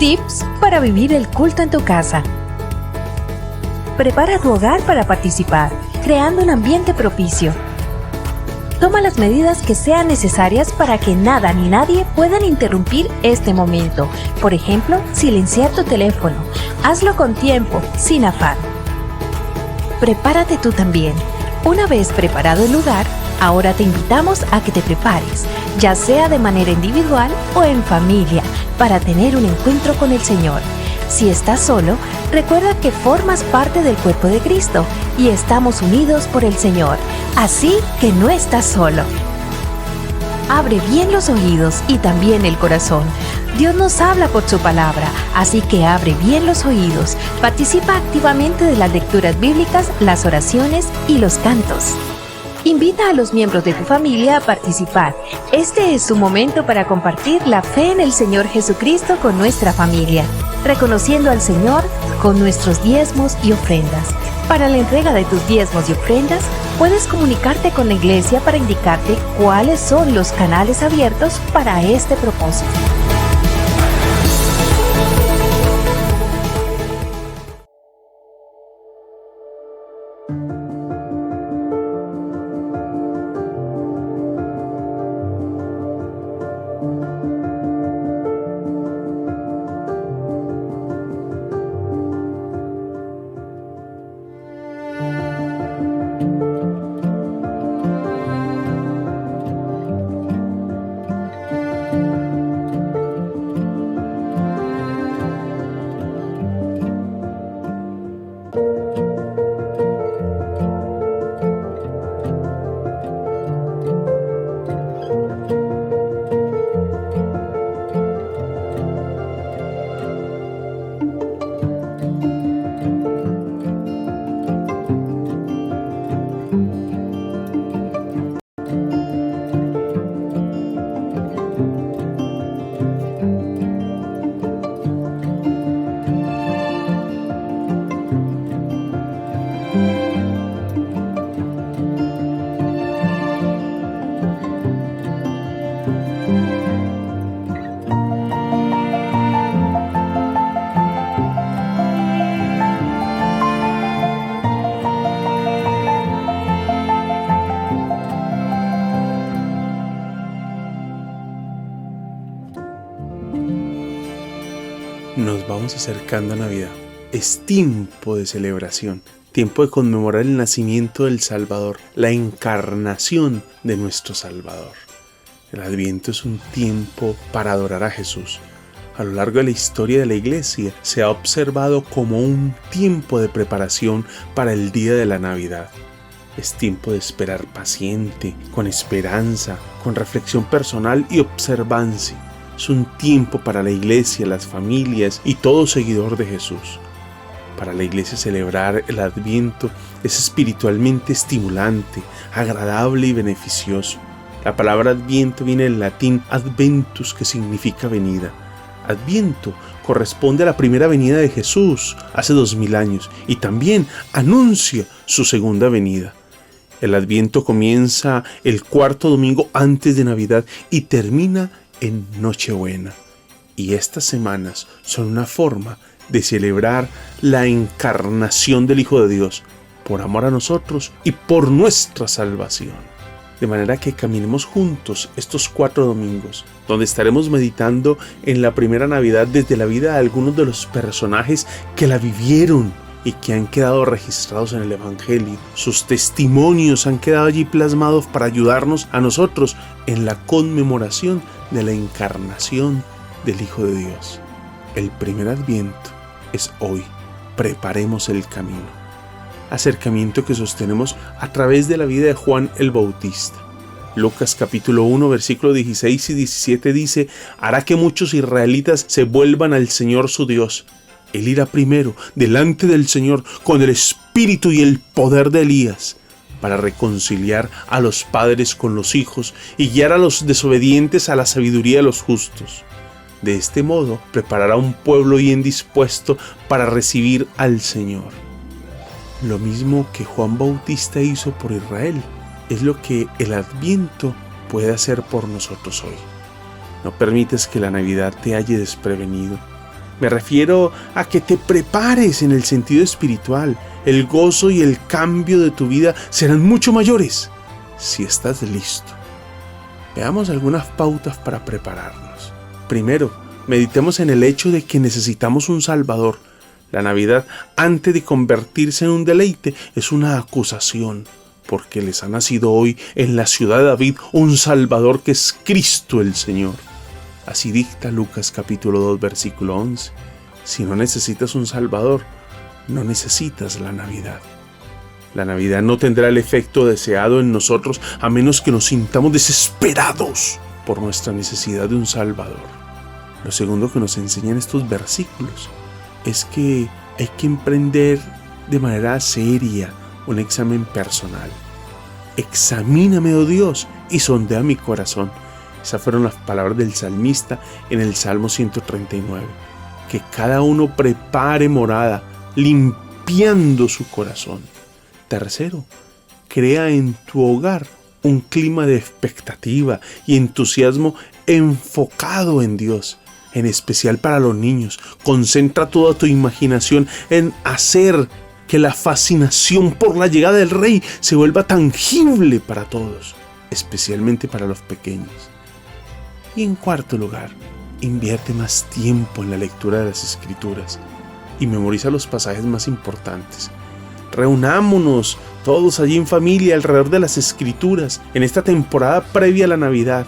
Tips para vivir el culto en tu casa. Prepara tu hogar para participar, creando un ambiente propicio. Toma las medidas que sean necesarias para que nada ni nadie puedan interrumpir este momento. Por ejemplo, silenciar tu teléfono. Hazlo con tiempo, sin afán. Prepárate tú también. Una vez preparado el lugar, ahora te invitamos a que te prepares, ya sea de manera individual o en familia, para tener un encuentro con el Señor. Si estás solo, recuerda que formas parte del cuerpo de Cristo y estamos unidos por el Señor, así que no estás solo. Abre bien los oídos y también el corazón. Dios nos habla por su palabra, así que abre bien los oídos. Participa activamente de las lecturas bíblicas, las oraciones y los cantos. Invita a los miembros de tu familia a participar. Este es su momento para compartir la fe en el Señor Jesucristo con nuestra familia, reconociendo al Señor con nuestros diezmos y ofrendas. Para la entrega de tus diezmos y ofrendas, puedes comunicarte con la iglesia para indicarte cuáles son los canales abiertos para este propósito. Nos vamos acercando a Navidad. Es tiempo de celebración, tiempo de conmemorar el nacimiento del Salvador, la encarnación de nuestro Salvador. El Adviento es un tiempo para adorar a Jesús. A lo largo de la historia de la Iglesia se ha observado como un tiempo de preparación para el día de la Navidad. Es tiempo de esperar paciente, con esperanza, con reflexión personal y observancia. Es un tiempo para la Iglesia, las familias y todo seguidor de Jesús. Para la Iglesia celebrar el Adviento es espiritualmente estimulante, agradable y beneficioso. La palabra Adviento viene del latín adventus, que significa venida. Adviento corresponde a la primera venida de Jesús hace 2000 años y también anuncia su segunda venida. El Adviento comienza el cuarto domingo antes de Navidad y termina en Nochebuena. Y estas semanas son una forma de celebrar la encarnación del Hijo de Dios por amor a nosotros y por nuestra salvación. De manera que caminemos juntos estos 4 domingos, donde estaremos meditando en la primera Navidad desde la vida de algunos de los personajes que la vivieron y que han quedado registrados en el Evangelio. Sus testimonios han quedado allí plasmados para ayudarnos a nosotros en la conmemoración de la encarnación del Hijo de Dios. El primer Adviento es hoy. Preparemos el camino. Acercamiento que sostenemos a través de la vida de Juan el Bautista. Lucas capítulo 1 versículos 16 y 17 dice: hará que muchos israelitas se vuelvan al Señor su Dios. Él irá primero delante del Señor con el espíritu y el poder de Elías, para reconciliar a los padres con los hijos y guiar a los desobedientes a la sabiduría de los justos. De este modo preparará un pueblo bien dispuesto para recibir al Señor. Lo mismo que Juan Bautista hizo por Israel es lo que el Adviento puede hacer por nosotros hoy. No permites que la Navidad te halle desprevenido. Me refiero a que te prepares en el sentido espiritual. El gozo y el cambio de tu vida serán mucho mayores si estás listo. Veamos algunas pautas para prepararnos. Primero, meditemos en el hecho de que necesitamos un Salvador. La Navidad, antes de convertirse en un deleite, es una acusación, porque les ha nacido hoy en la ciudad de David un Salvador que es Cristo el Señor. Así dicta Lucas capítulo 2, versículo 11. Si no necesitas un Salvador, no necesitas la Navidad. La Navidad no tendrá el efecto deseado en nosotros a menos que nos sintamos desesperados por nuestra necesidad de un Salvador. Lo segundo que nos enseñan estos versículos es que hay que emprender de manera seria un examen personal. Examíname, oh Dios, y sondea mi corazón. Esas fueron las palabras del salmista en el Salmo 139. Que cada uno prepare morada, limpiando su corazón. Tercero, crea en tu hogar un clima de expectativa y entusiasmo enfocado en Dios, en especial para los niños. Concentra toda tu imaginación en hacer que la fascinación por la llegada del Rey se vuelva tangible para todos, especialmente para los pequeños. Y en cuarto lugar, invierte más tiempo en la lectura de las Escrituras y memoriza los pasajes más importantes. Reunámonos todos allí en familia alrededor de las Escrituras en esta temporada previa a la Navidad.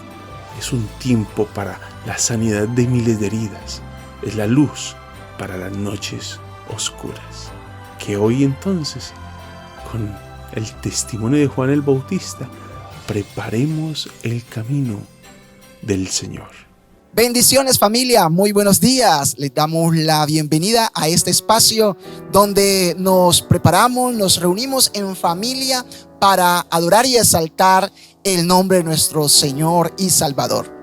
Es un tiempo para la sanidad de miles de heridas. Es la luz para las noches oscuras. Que hoy entonces, con el testimonio de Juan el Bautista, preparemos el camino del Señor. Bendiciones, familia, muy buenos días. Les damos la bienvenida a este espacio donde nos preparamos, nos reunimos en familia para adorar y exaltar el nombre de nuestro Señor y Salvador.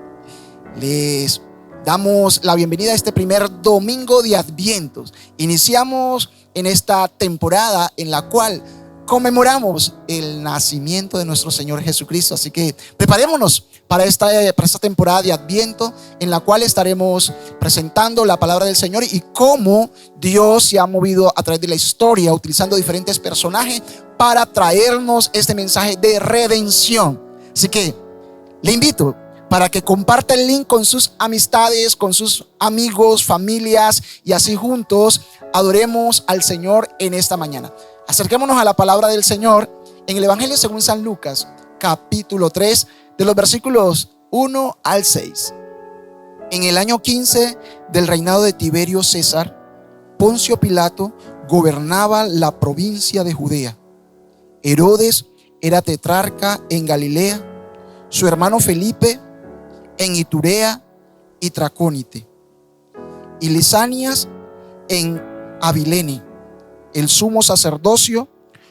Les damos la bienvenida a este primer domingo de Adviento. Iniciamos en esta temporada en la cual conmemoramos el nacimiento de nuestro Señor Jesucristo. Así que preparémonos para esta temporada de Adviento en la cual estaremos presentando la palabra del Señor y cómo Dios se ha movido a través de la historia utilizando diferentes personajes para traernos este mensaje de redención. Así que le invito para que comparta el link con sus amistades, con sus amigos, familias, y así juntos adoremos al Señor en esta mañana. Acerquémonos a la palabra del Señor en el Evangelio según San Lucas, capítulo 3, de los versículos 1 al 6. En el año 15 del reinado de Tiberio César, Poncio Pilato gobernaba la provincia de Judea. Herodes era tetrarca en Galilea, su hermano Felipe en Iturea y Tracónite, y Lisanias en Abilene. El sumo sacerdocio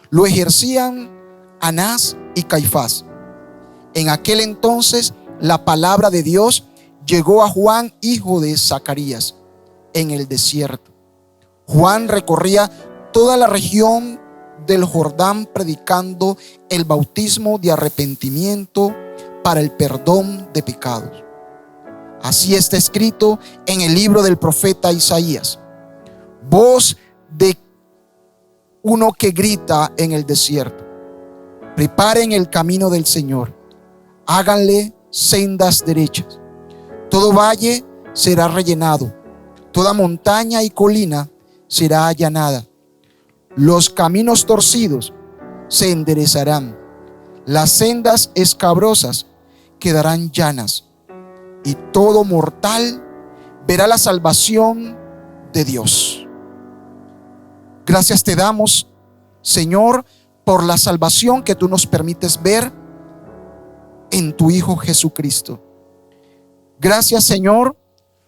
lo ejercían Anás y Caifás. En aquel entonces la palabra de Dios llegó a Juan, hijo de Zacarías, en el desierto. Juan recorría toda la región del Jordán predicando el bautismo de arrepentimiento para el perdón de pecados. Así está escrito en el libro del profeta Isaías: voz de uno que grita en el desierto, preparen el camino del Señor, háganle sendas derechas. Todo valle será rellenado, toda montaña y colina será allanada. Los caminos torcidos se enderezarán, las sendas escabrosas quedarán llanas, y todo mortal verá la salvación de Dios. Gracias te damos, Señor, por la salvación que tú nos permites ver en tu Hijo Jesucristo. Gracias, Señor,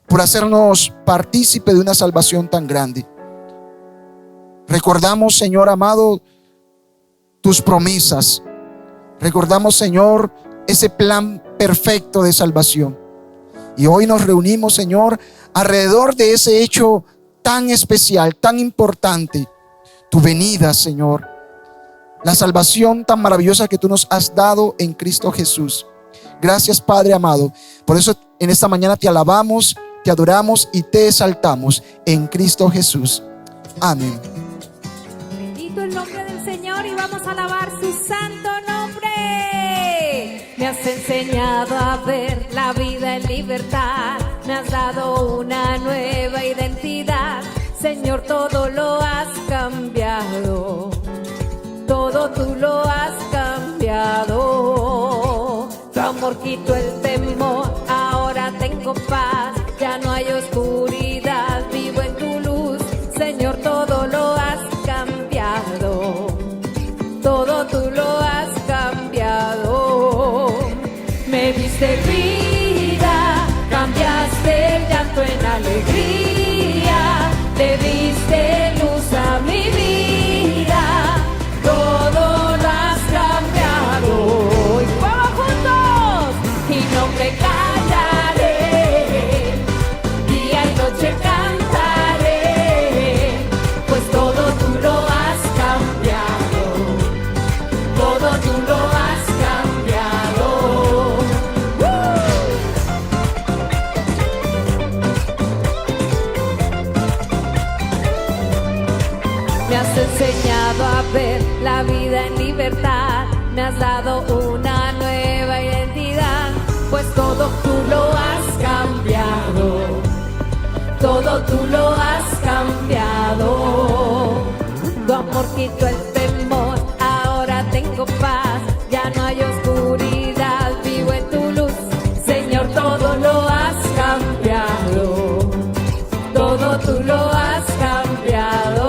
por hacernos partícipe de una salvación tan grande. Recordamos, Señor amado, tus promesas. Recordamos, Señor, ese plan perfecto de salvación. Y hoy nos reunimos, Señor, alrededor de ese hecho tan especial, tan importante, tu venida, Señor. La salvación tan maravillosa que tú nos has dado en Cristo Jesús. Gracias, Padre amado. Por eso en esta mañana te alabamos, te adoramos y te exaltamos en Cristo Jesús. Amén. Bendito el nombre del Señor y vamos a alabar su santo nombre. Me has enseñado a ver la vida en libertad, me has dado una nueva identidad. Señor, todo lo has cambiado, todo tú lo has cambiado. Tu amor quitó el temor, ahora tengo paz, ya no hay oscuridad, vivo en tu luz. Señor, todo lo has cambiado, todo tú lo has cambiado. Me diste vida, cambiaste el llanto en alegría, le diste luz a mi vida, todo lo has cambiado. Y vamos juntos, y no me callaré, día y noche cantaré, pues todo tú lo has cambiado, todo tú lo has cambiado. Me has enseñado a ver la vida en libertad, me has dado una nueva identidad, pues todo tú lo has cambiado, todo tú lo has cambiado. Tu amor quitó el temor, ahora tengo paz, ya no hay oscuridad, vivo en tu luz. Señor, todo lo has cambiado, todo tú lo has cambiado.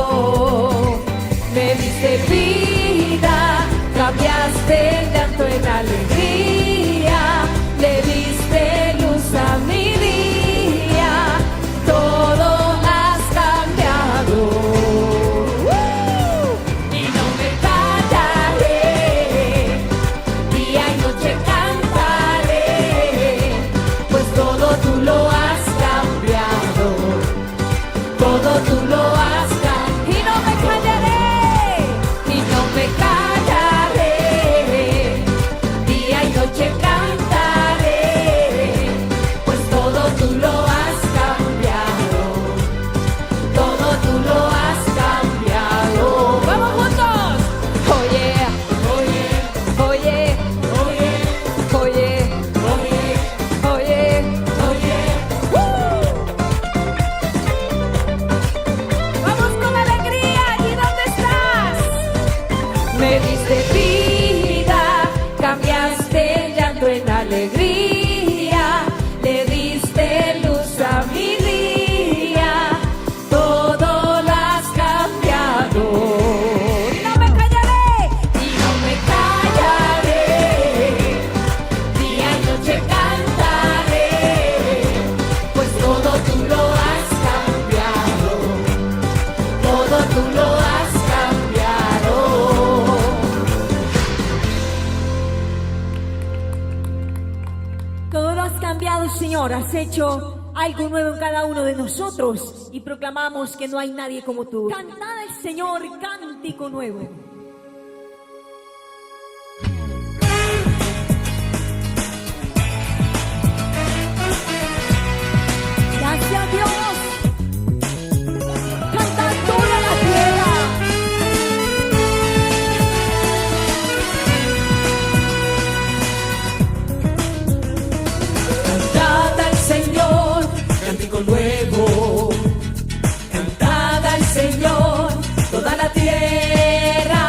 Me diste vida, cambiaste el llanto en alegría, le diste luz a mi día, todo has cambiado. Y no me callaré, día y noche cantaré, pues todo tú lo has cambiado, todo tú lo has cambiado. Y no me callaré, y no me callaré, día y noche cantaré, pues todo tú lo has cambiado, todo tú lo has cambiado. ¡Vamos juntos! Oye, oye, oye, oye, oye, oye, oye, ¡vamos con alegría! ¿Y dónde estás? Me diste vida, cambiaste el llanto en alegría, le diste luz a mi día, todo lo has cambiado. Y no me callaré, y no me callaré, día y noche cantaré, pues todo tú lo has cambiado, todo tú lo has cambiado. Todo lo has cambiado, Señor. Has hecho algo nuevo en cada uno de nosotros y proclamamos que no hay nadie como tú. Cantad al Señor cántico nuevo. Gracias a Dios. Canta toda la tierra. Cantad al Señor, cántico nuevo. Cantad al Señor, toda la tierra.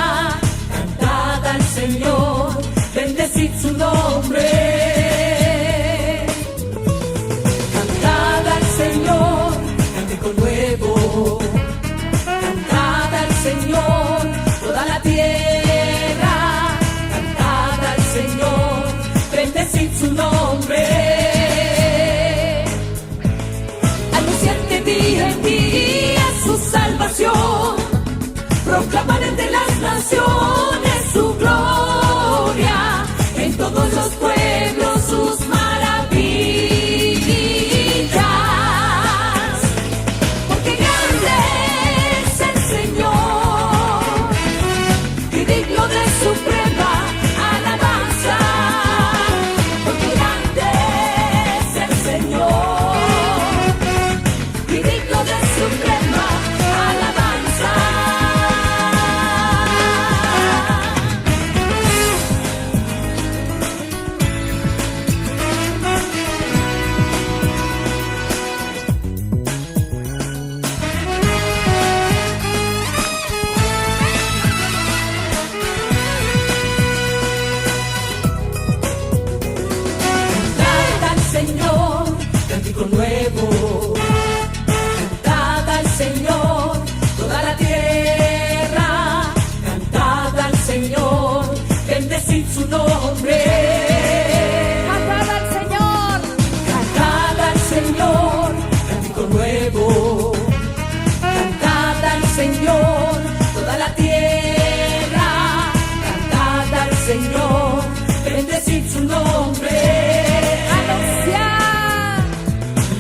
en su nombre.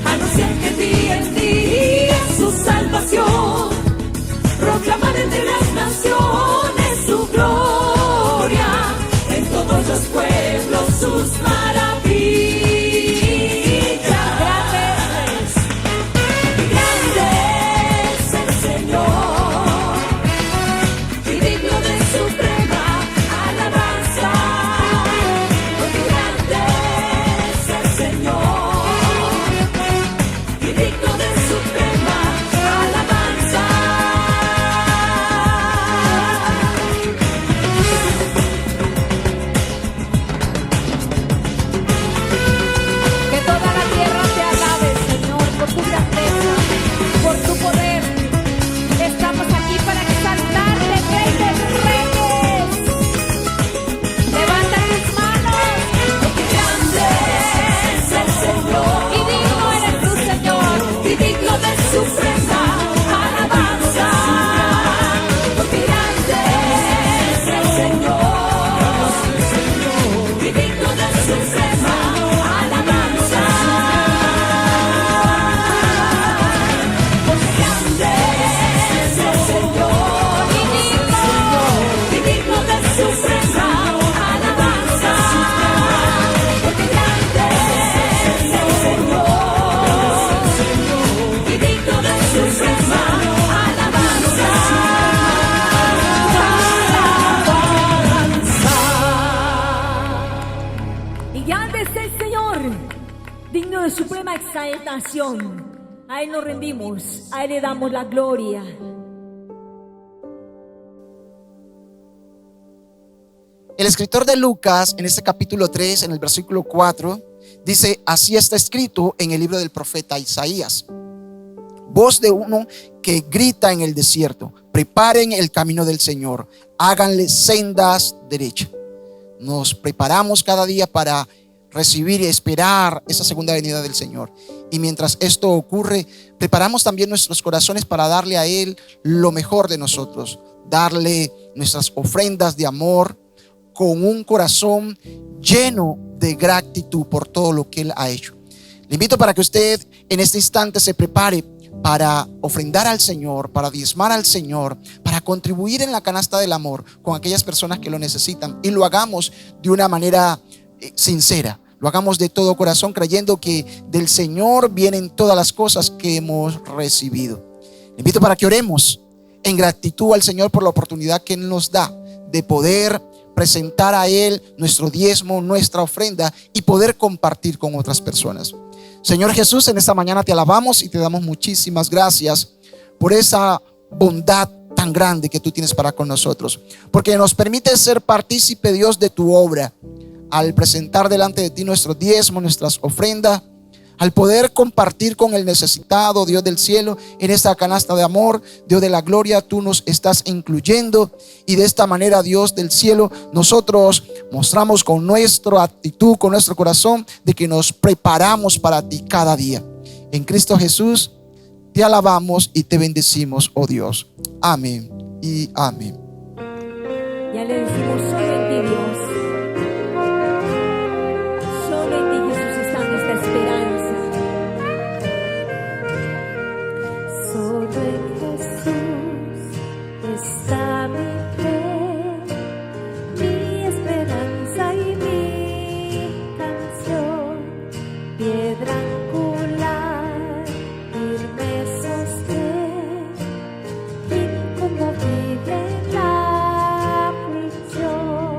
Anunciar que día en día su salvación, proclamar entre las naciones su gloria, en todos los pueblos sus maravillas. De suprema exaltación, a Él nos rendimos, a Él le damos la gloria. El escritor de Lucas, en este capítulo 3, en el versículo 4, dice: así está escrito en el libro del profeta Isaías. Voz de uno que grita en el desierto: preparen el camino del Señor, háganle sendas derechas. Nos preparamos cada día para recibir y esperar esa segunda venida del Señor. Y mientras esto ocurre, preparamos también nuestros corazones para darle a Él lo mejor de nosotros, darle nuestras ofrendas de amor con un corazón lleno de gratitud por todo lo que Él ha hecho. Le invito para que usted en este instante se prepare para ofrendar al Señor, para diezmar al Señor, para contribuir en la canasta del amor con aquellas personas que lo necesitan, y lo hagamos de una manera sincera. Lo hagamos de todo corazón, creyendo que del Señor vienen todas las cosas que hemos recibido. Le invito para que oremos en gratitud al Señor por la oportunidad que Él nos da de poder presentar a Él nuestro diezmo, nuestra ofrenda, y poder compartir con otras personas. Señor Jesús, en esta mañana te alabamos y te damos muchísimas gracias por esa bondad tan grande que tú tienes para con nosotros, porque nos permite ser partícipe, Dios, de tu obra, al presentar delante de ti nuestro diezmo, nuestras ofrendas, al poder compartir con el necesitado, Dios del cielo, en esta canasta de amor. Dios de la gloria, tú nos estás incluyendo, y de esta manera, Dios del cielo, nosotros mostramos con nuestra actitud, con nuestro corazón, de que nos preparamos para ti cada día. En Cristo Jesús te alabamos y te bendecimos, oh Dios. Amén y amén. Ya le decimos: solo en ti, Dios. Solo en ti, Jesús, está nuestra esperanza. Solo en Jesús está mi fe, mi esperanza y mi canción. Piedra angular, firme sostén, inconmovible en la aflicción.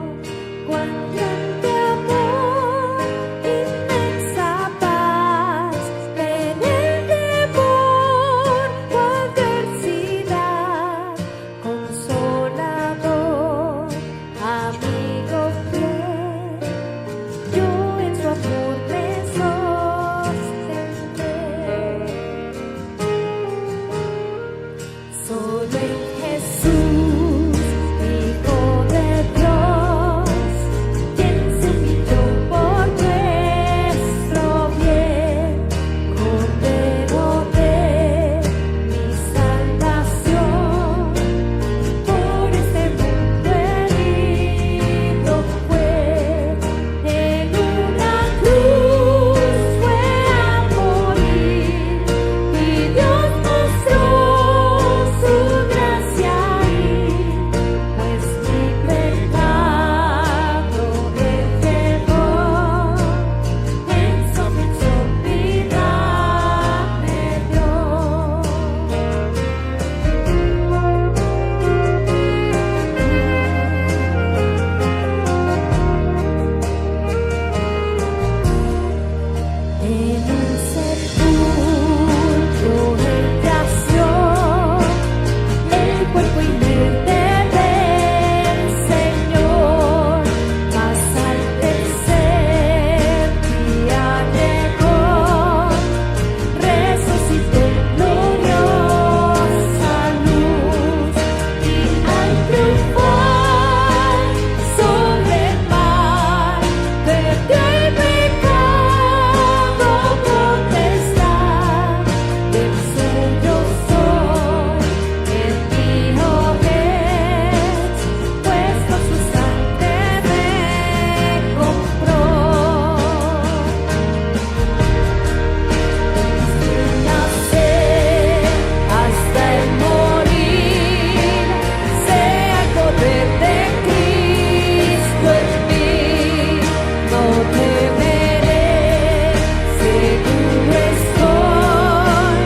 temeré, seguro estoy,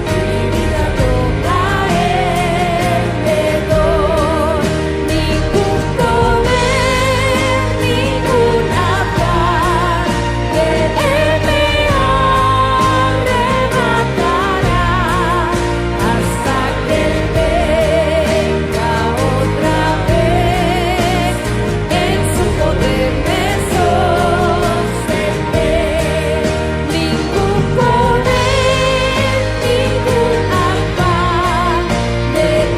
mi vida toda Él le doy. Ningún poder, ningún afán de Él me arrebatará, hasta que Él venga otra vez. En su poder me sostendré. Ningún poder, ningún afán de Él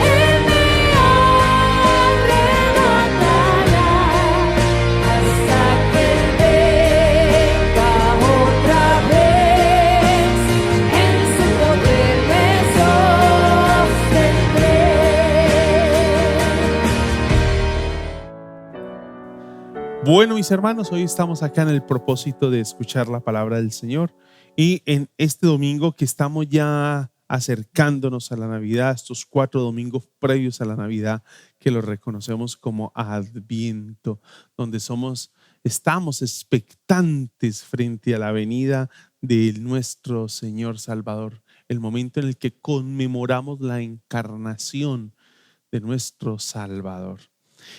me arrebatará, hasta que Él venga otra vez. En su poder me sostendré. Bueno, mis hermanos, hoy estamos acá en el propósito de escuchar la palabra del Señor, y en este domingo que estamos ya acercándonos a la Navidad, estos 4 domingos previos a la Navidad, que los reconocemos como Adviento, donde estamos expectantes frente a la venida de nuestro Señor Salvador, el momento en el que conmemoramos la encarnación de nuestro Salvador.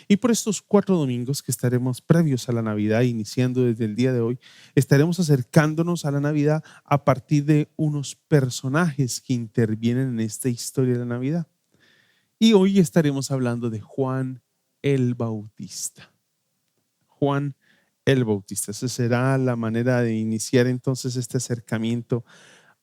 Y por estos 4 domingos que estaremos previos a la Navidad, iniciando desde el día de hoy, estaremos acercándonos a la Navidad a partir de unos personajes que intervienen en esta historia de la Navidad. Y hoy estaremos hablando de Juan el Bautista. Juan el Bautista. Esa será la manera de iniciar entonces este acercamiento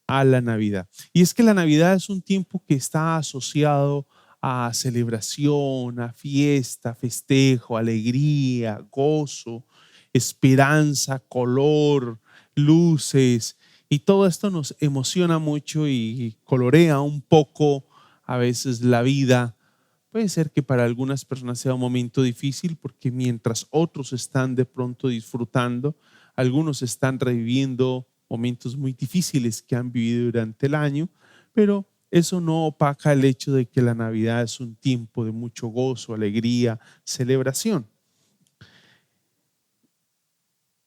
a la Navidad. Y es que la Navidad es un tiempo que está asociado a celebración, a fiesta, festejo, alegría, gozo, esperanza, color, luces, y todo esto nos emociona mucho y colorea un poco a veces la vida. Puede ser que para algunas personas sea un momento difícil, porque mientras otros están de pronto disfrutando, algunos están reviviendo momentos muy difíciles que han vivido durante el año, pero eso no opaca el hecho de que la Navidad es un tiempo de mucho gozo, alegría, celebración.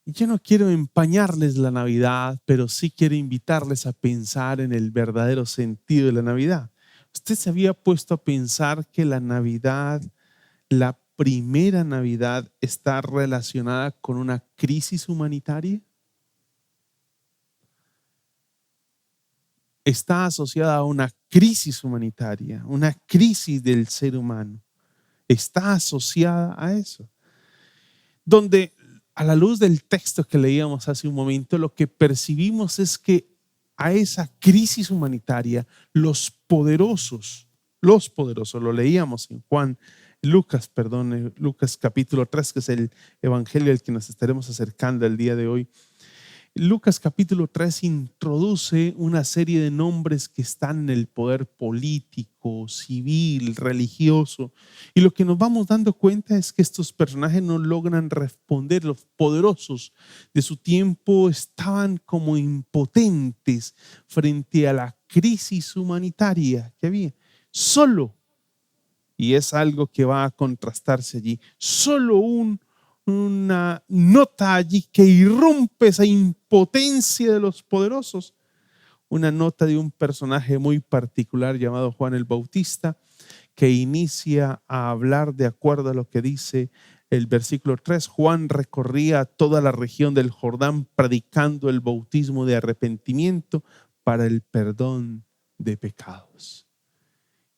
Yo no quiero empañarles la Navidad, pero sí quiero invitarles a pensar en el verdadero sentido de la Navidad. ¿Usted se había puesto a pensar que la Navidad, la primera Navidad, está relacionada con una crisis humanitaria? Está asociada a una crisis humanitaria, una crisis del ser humano. Está asociada a eso. Donde a la luz del texto que leíamos hace un momento, lo que percibimos es que a esa crisis humanitaria los poderosos, lo leíamos en Lucas capítulo 3, que es el evangelio al que nos estaremos acercando el día de hoy. Lucas capítulo 3 introduce una serie de nombres que están en el poder político, civil, religioso, y lo que nos vamos dando cuenta es que estos personajes no logran responder. Los poderosos de su tiempo estaban como impotentes frente a la crisis humanitaria que había. Solo, y es algo que va a contrastarse allí, solo una nota allí que irrumpe esa impotencia de los poderosos, una nota de un personaje muy particular llamado Juan el Bautista, que inicia a hablar de acuerdo a lo que dice el versículo 3. Juan recorría toda la región del Jordán predicando el bautismo de arrepentimiento para el perdón de pecados.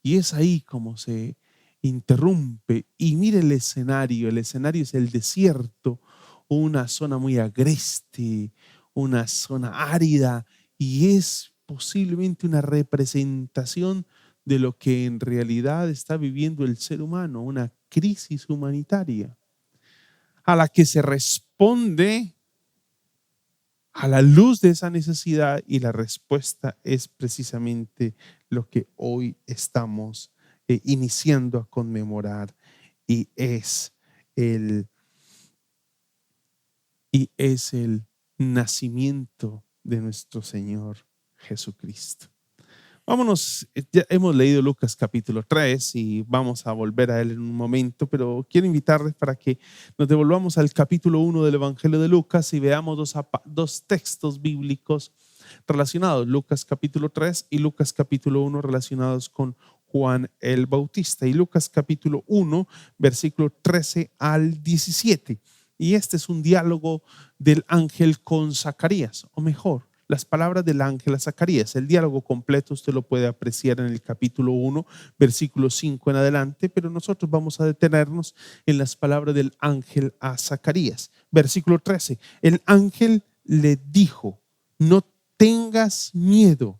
Y es ahí como se interrumpe, y mire el escenario es el desierto, una zona muy agreste, una zona árida, y es posiblemente una representación de lo que en realidad está viviendo el ser humano, una crisis humanitaria a la que se responde a la luz de esa necesidad, y la respuesta es precisamente lo que hoy estamos iniciando a conmemorar, y es el nacimiento de nuestro Señor Jesucristo. Vámonos, ya hemos leído Lucas capítulo 3 y vamos a volver a él en un momento, pero quiero invitarles para que nos devolvamos al capítulo 1 del Evangelio de Lucas y veamos dos textos bíblicos relacionados, Lucas capítulo 3 y Lucas capítulo 1 relacionados con Juan el Bautista. Y Lucas capítulo 1, versículo 13 al 17. Y este es un diálogo del ángel con Zacarías, o mejor, las palabras del ángel a Zacarías. El diálogo completo usted lo puede apreciar en el capítulo 1, versículo 5 en adelante, pero nosotros vamos a detenernos en las palabras del ángel a Zacarías. Versículo 13, el ángel le dijo, no tengas miedo.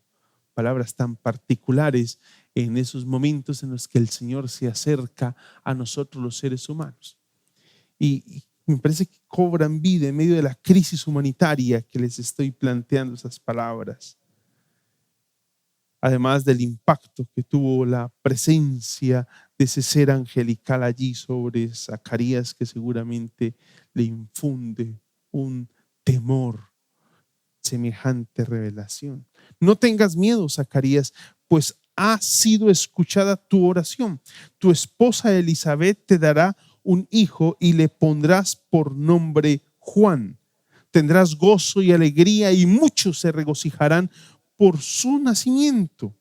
Palabras tan particulares en esos momentos en los que el Señor se acerca a nosotros los seres humanos. Y me parece que cobran vida en medio de la crisis humanitaria que les estoy planteando esas palabras. Además del impacto que tuvo la presencia de ese ser angelical allí sobre Zacarías, que seguramente le infunde un temor, semejante revelación. No tengas miedo, Zacarías, pues ha sido escuchada tu oración. Tu esposa Elizabeth te dará un hijo y le pondrás por nombre Juan. Tendrás gozo y alegría y muchos se regocijarán por su nacimiento,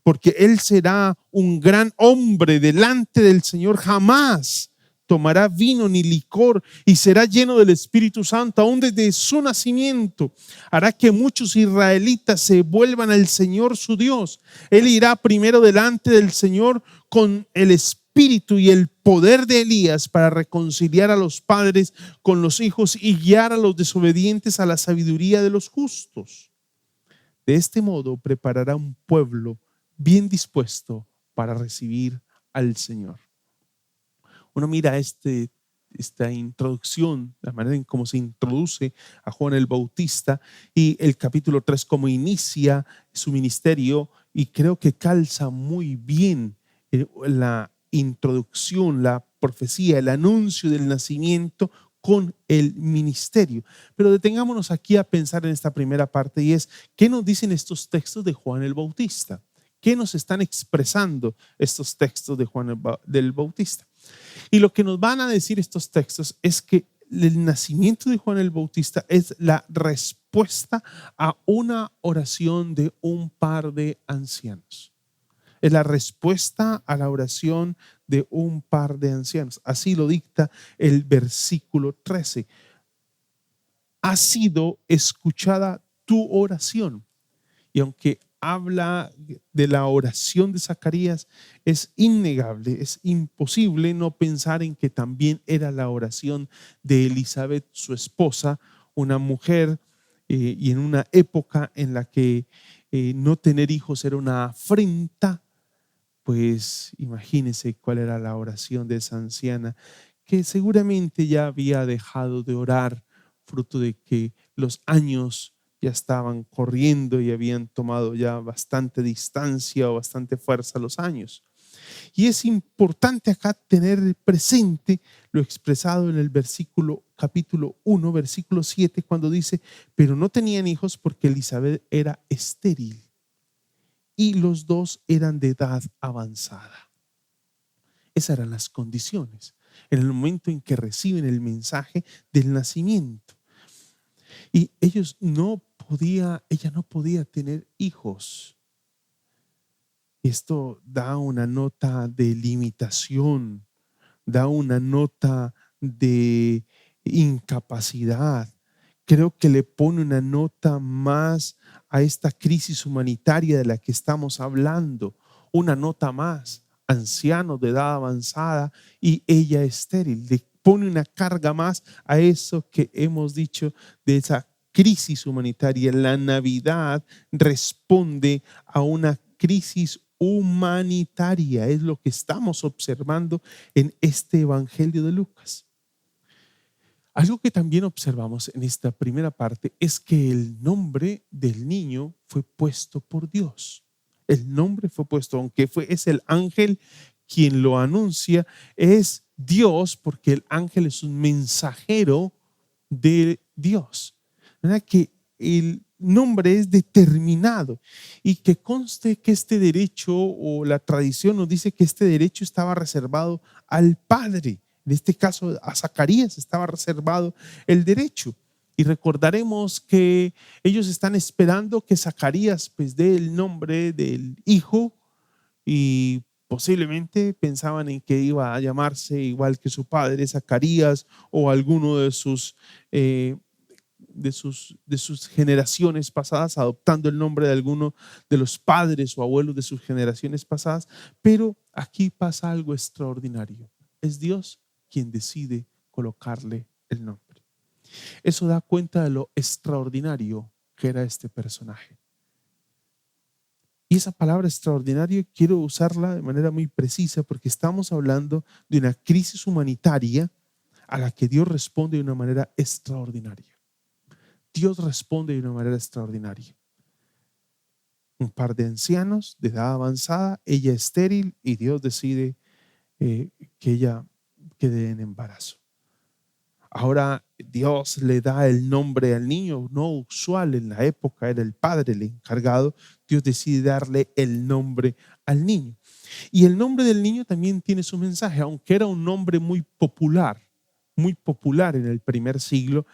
porque él será un gran hombre delante del Señor. Jamás tomará vino ni licor y será lleno del Espíritu Santo aún desde su nacimiento. Hará que muchos israelitas se vuelvan al Señor su Dios. Él irá primero delante del Señor con el Espíritu y el poder de Elías para reconciliar a los padres con los hijos y guiar a los desobedientes a la sabiduría de los justos. De este modo preparará un pueblo bien dispuesto para recibir al Señor. Uno mira esta introducción, la manera en cómo se introduce a Juan el Bautista y el capítulo 3 cómo inicia su ministerio, y creo que calza muy bien la introducción, la profecía, el anuncio del nacimiento con el ministerio. Pero detengámonos aquí a pensar en esta primera parte, y es, ¿qué nos dicen estos textos de Juan el Bautista? ¿Qué nos están expresando estos textos de Juan del Bautista? Y lo que nos van a decir estos textos es que el nacimiento de Juan el Bautista es la respuesta a una oración de un par de ancianos. Es la respuesta a la oración de un par de ancianos. Así lo dicta el versículo 13. Ha sido escuchada tu oración. Y aunque habla de la oración de Zacarías, es innegable, es imposible no pensar en que también era la oración de Elizabeth, su esposa, una mujer y en una época en la que no tener hijos era una afrenta. Pues imagínense cuál era la oración de esa anciana, que seguramente ya había dejado de orar, fruto de que los años ya estaban corriendo y habían tomado ya bastante distancia o bastante fuerza los años. Y es importante acá tener presente lo expresado en el capítulo 1, versículo 7, cuando dice, pero no tenían hijos porque Elizabeth era estéril y los dos eran de edad avanzada. Esas eran las condiciones en el momento en que reciben el mensaje del nacimiento. Y ella no podía tener hijos. Esto da una nota de limitación, da una nota de incapacidad. Creo que le pone una nota más a esta crisis humanitaria de la que estamos hablando, una nota más, ancianos de edad avanzada y ella estéril. Le pone una carga más a eso que hemos dicho de esa crisis humanitaria. La Navidad responde a una crisis humanitaria, es lo que estamos observando en este Evangelio de Lucas. Algo que también observamos en esta primera parte es que el nombre del niño fue puesto por Dios. El nombre fue puesto, aunque es el ángel quien lo anuncia, es Dios, porque el ángel es un mensajero de Dios. ¿Verdad? Que el nombre es determinado, y que conste que este derecho, o la tradición nos dice que este derecho estaba reservado al padre. En este caso a Zacarías estaba reservado el derecho. Y recordaremos que ellos están esperando que Zacarías pues dé el nombre del hijo, y posiblemente pensaban en que iba a llamarse igual que su padre, Zacarías, o alguno de sus generaciones pasadas, adoptando el nombre de alguno de los padres o abuelos de sus generaciones pasadas. Pero aquí pasa algo extraordinario. Es Dios quien decide colocarle el nombre. Eso da cuenta de lo extraordinario que era este personaje. Y esa palabra extraordinario quiero usarla de manera muy precisa, porque estamos hablando de una crisis humanitaria a la que Dios responde de una manera extraordinaria. Dios responde de una manera extraordinaria. Un par de ancianos de edad avanzada, ella estéril, y Dios decide que ella quede en embarazo. Ahora Dios le da el nombre al niño, no usual en la época, era el padre el encargado. Dios decide darle el nombre al niño. Y el nombre del niño también tiene su mensaje, aunque era un nombre muy popular en el primer siglo.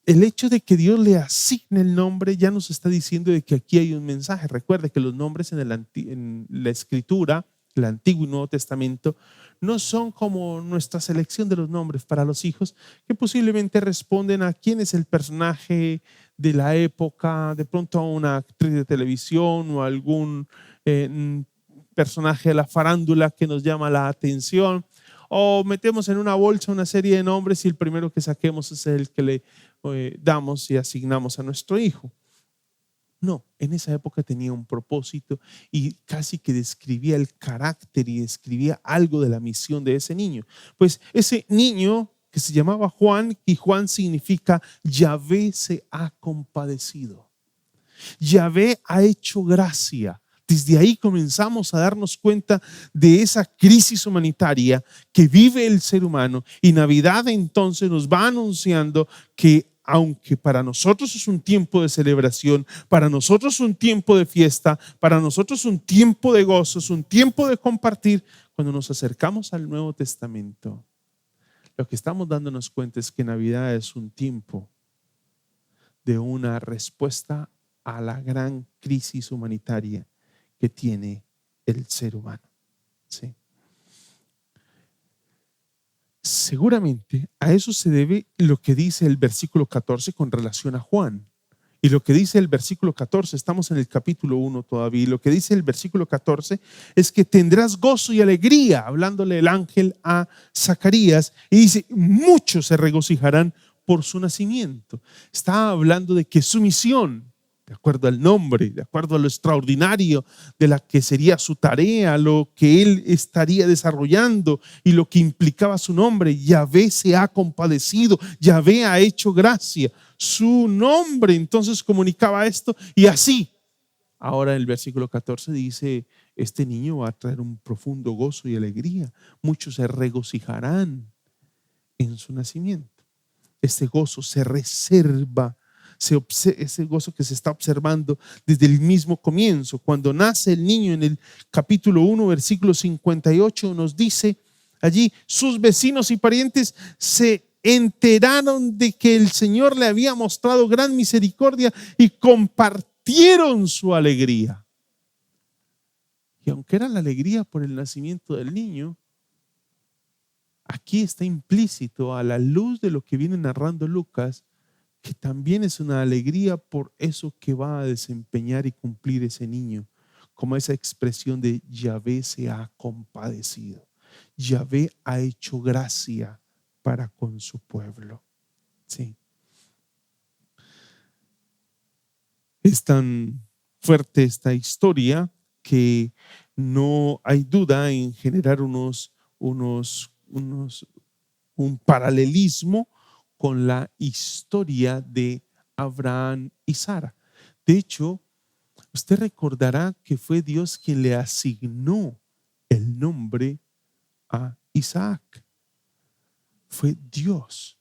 El hecho de que Dios le asigne el nombre ya nos está diciendo de que aquí hay un mensaje. Recuerde que los nombres en la Escritura, el Antiguo y Nuevo Testamento, no son como nuestra selección de los nombres para los hijos, que posiblemente responden a quién es el personaje de la época, de pronto a una actriz de televisión o a algún personaje de la farándula que nos llama la atención, o metemos en una bolsa una serie de nombres y el primero que saquemos es el que le damos y asignamos a nuestro hijo. No, en esa época tenía un propósito y casi que describía el carácter y describía algo de la misión de ese niño. Pues ese niño que se llamaba Juan, y Juan significa Yahvé se ha compadecido. Yahvé ha hecho gracia. Desde ahí comenzamos a darnos cuenta de esa crisis humanitaria que vive el ser humano, y Navidad entonces nos va anunciando que aunque para nosotros es un tiempo de celebración, para nosotros es un tiempo de fiesta, para nosotros es un tiempo de gozo, es un tiempo de compartir, cuando nos acercamos al Nuevo Testamento, lo que estamos dándonos cuenta es que Navidad es un tiempo de una respuesta a la gran crisis humanitaria que tiene el ser humano. ¿Sí? Seguramente a eso se debe lo que dice el versículo 14 con relación a Juan. Y lo que dice el versículo 14, estamos en el capítulo 1 todavía, y lo que dice el versículo 14 es que tendrás gozo y alegría, hablándole el ángel a Zacarías, y dice, muchos se regocijarán por su nacimiento. Está hablando de que su misión, de acuerdo al nombre, de acuerdo a lo extraordinario de la que sería su tarea, lo que él estaría desarrollando y lo que implicaba su nombre, Yahvé se ha compadecido, Yahvé ha hecho gracia. Su nombre entonces comunicaba esto, y así, ahora el versículo 14 dice, este niño va a traer un profundo gozo y alegría. Muchos se regocijarán en su nacimiento. Este gozo se reserva, ese gozo que se está observando desde el mismo comienzo. Cuando nace el niño, en el capítulo 1, versículo 58, nos dice allí, sus vecinos y parientes se enteraron de que el Señor le había mostrado gran misericordia y compartieron su alegría. Y aunque era la alegría por el nacimiento del niño, aquí está implícito, a la luz de lo que viene narrando Lucas, que también es una alegría por eso que va a desempeñar y cumplir ese niño, como esa expresión de Yahvé se ha compadecido. Yahvé ha hecho gracia para con su pueblo. Sí. Es tan fuerte esta historia que no hay duda en generar un paralelismo con la historia de Abraham y Sara. De hecho, usted recordará que fue Dios quien le asignó el nombre a Isaac. Fue Dios.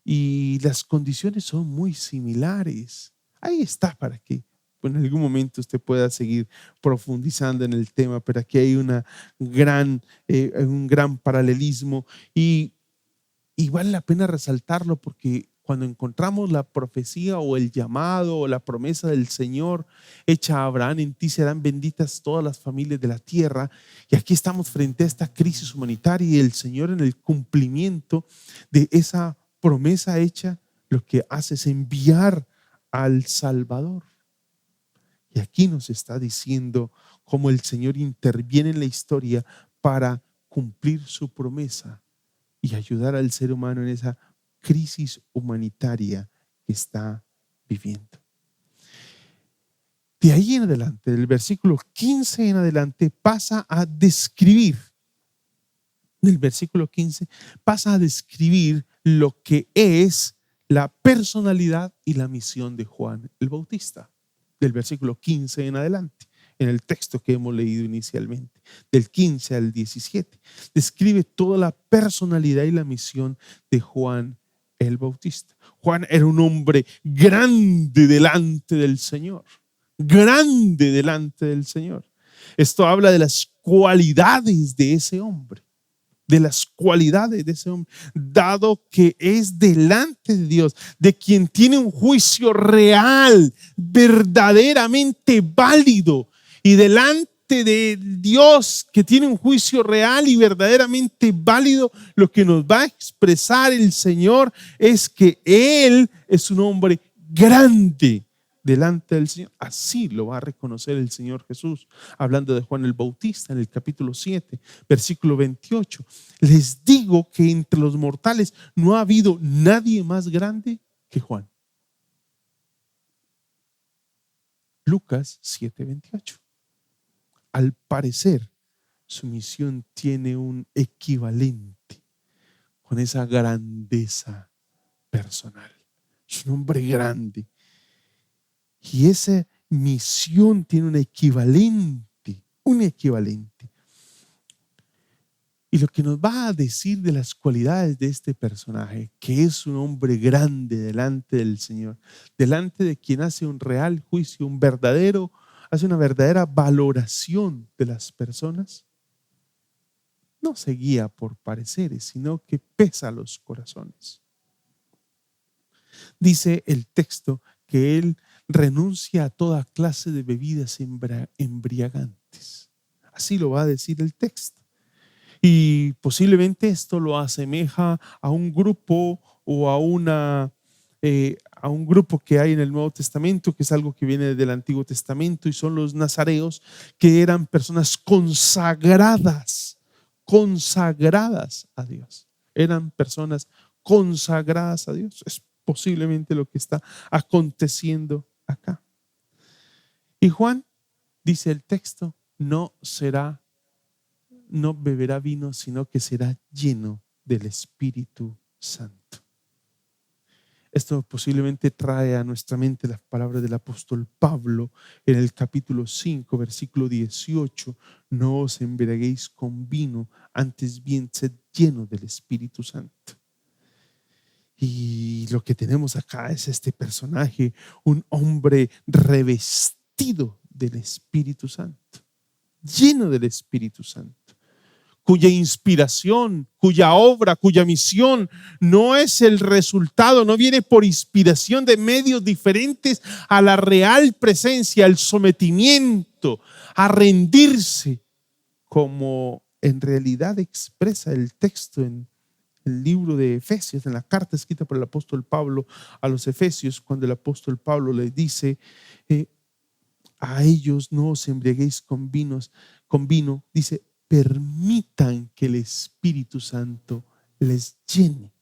y las condiciones son muy similares. Ahí está para que en algún momento usted pueda seguir profundizando en el tema, pero aquí hay un gran paralelismo y vale la pena resaltarlo porque cuando encontramos la profecía o el llamado o la promesa del Señor hecha a Abraham, en ti serán benditas todas las familias de la tierra. Y aquí estamos frente a esta crisis humanitaria y el Señor, en el cumplimiento de esa promesa hecha, lo que hace es enviar al Salvador. Y aquí nos está diciendo cómo el Señor interviene en la historia para cumplir su promesa y ayudar al ser humano en esa crisis humanitaria que está viviendo. De ahí en adelante, del versículo 15 en adelante, pasa a describir, del versículo 15, pasa a describir lo que es la personalidad y la misión de Juan el Bautista. Del versículo 15 en adelante, en el texto que hemos leído inicialmente, del 15 al 17, describe toda la personalidad y la misión de Juan el Bautista. Juan era un hombre grande delante del Señor, grande delante del Señor. Esto habla de las cualidades de ese hombre, dado que es delante de Dios, de quien tiene un juicio real, verdaderamente válido, y delante de Dios que tiene un juicio real y verdaderamente válido, lo que nos va a expresar el Señor es que Él es un hombre grande delante del Señor. Así lo va a reconocer el Señor Jesús, hablando de Juan el Bautista en el capítulo 7, versículo 28. Les digo que entre los mortales no ha habido nadie más grande que Juan. Lucas 7, 28. Al parecer, su misión tiene un equivalente con esa grandeza personal. Es un hombre grande. Y esa misión tiene un equivalente. Y lo que nos va a decir de las cualidades de este personaje, que es un hombre grande delante del Señor, delante de quien hace un real juicio, hace una verdadera valoración de las personas, no se guía por pareceres, sino que pesa los corazones. Dice el texto que él renuncia a toda clase de bebidas embriagantes. Así lo va a decir el texto. Y posiblemente esto lo asemeja a un grupo o a un grupo que hay en el Nuevo Testamento, que es algo que viene del Antiguo Testamento, y son los nazareos, que eran personas consagradas a Dios. Eran personas consagradas a Dios. Es posiblemente lo que está aconteciendo acá. Y Juan, dice el texto, no beberá vino, sino que será lleno del Espíritu Santo. Esto posiblemente trae a nuestra mente las palabras del apóstol Pablo en el capítulo 5, versículo 18. No os embriaguéis con vino, antes bien sed llenos del Espíritu Santo. Y lo que tenemos acá es este personaje, un hombre revestido del Espíritu Santo, lleno del Espíritu Santo, cuya inspiración, cuya obra, cuya misión no es el resultado, no viene por inspiración de medios diferentes a la real presencia, al sometimiento, a rendirse, como en realidad expresa el texto en el libro de Efesios, en la carta escrita por el apóstol Pablo a los Efesios, cuando el apóstol Pablo les dice, a ellos no os embriaguéis con vino, dice, permitan que el Espíritu Santo les llene.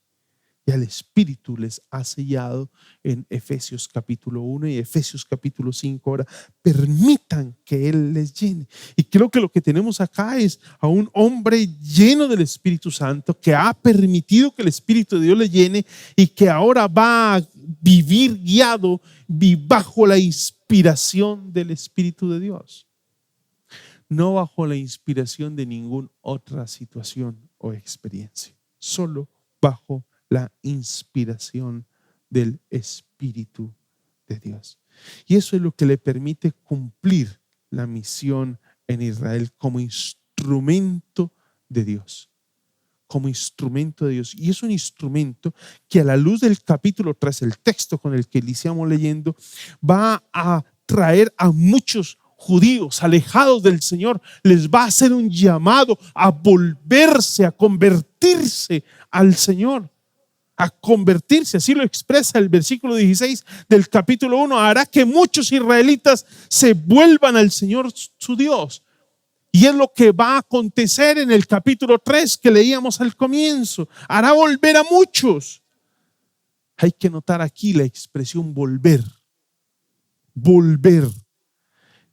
Y al Espíritu les ha sellado en Efesios capítulo 1 y Efesios capítulo 5. Ahora permitan que Él les llene. Y creo que lo que tenemos acá es a un hombre lleno del Espíritu Santo, que ha permitido que el Espíritu de Dios le llene y que ahora va a vivir guiado bajo la inspiración del Espíritu de Dios, no bajo la inspiración de ninguna otra situación o experiencia, solo bajo la inspiración del Espíritu de Dios. Y eso es lo que le permite cumplir la misión en Israel como instrumento de Dios. Como instrumento de Dios. Y es un instrumento que, a la luz del capítulo 3, el texto con el que iniciamos leyendo, va a traer a muchos judíos alejados del Señor, les va a hacer un llamado a volverse, a convertirse al Señor. A convertirse, así lo expresa el versículo 16 del capítulo 1, hará que muchos israelitas se vuelvan al Señor su Dios. Y es lo que va a acontecer en el capítulo 3 que leíamos al comienzo. Hará volver a muchos. Hay que notar aquí la expresión volver. Volver.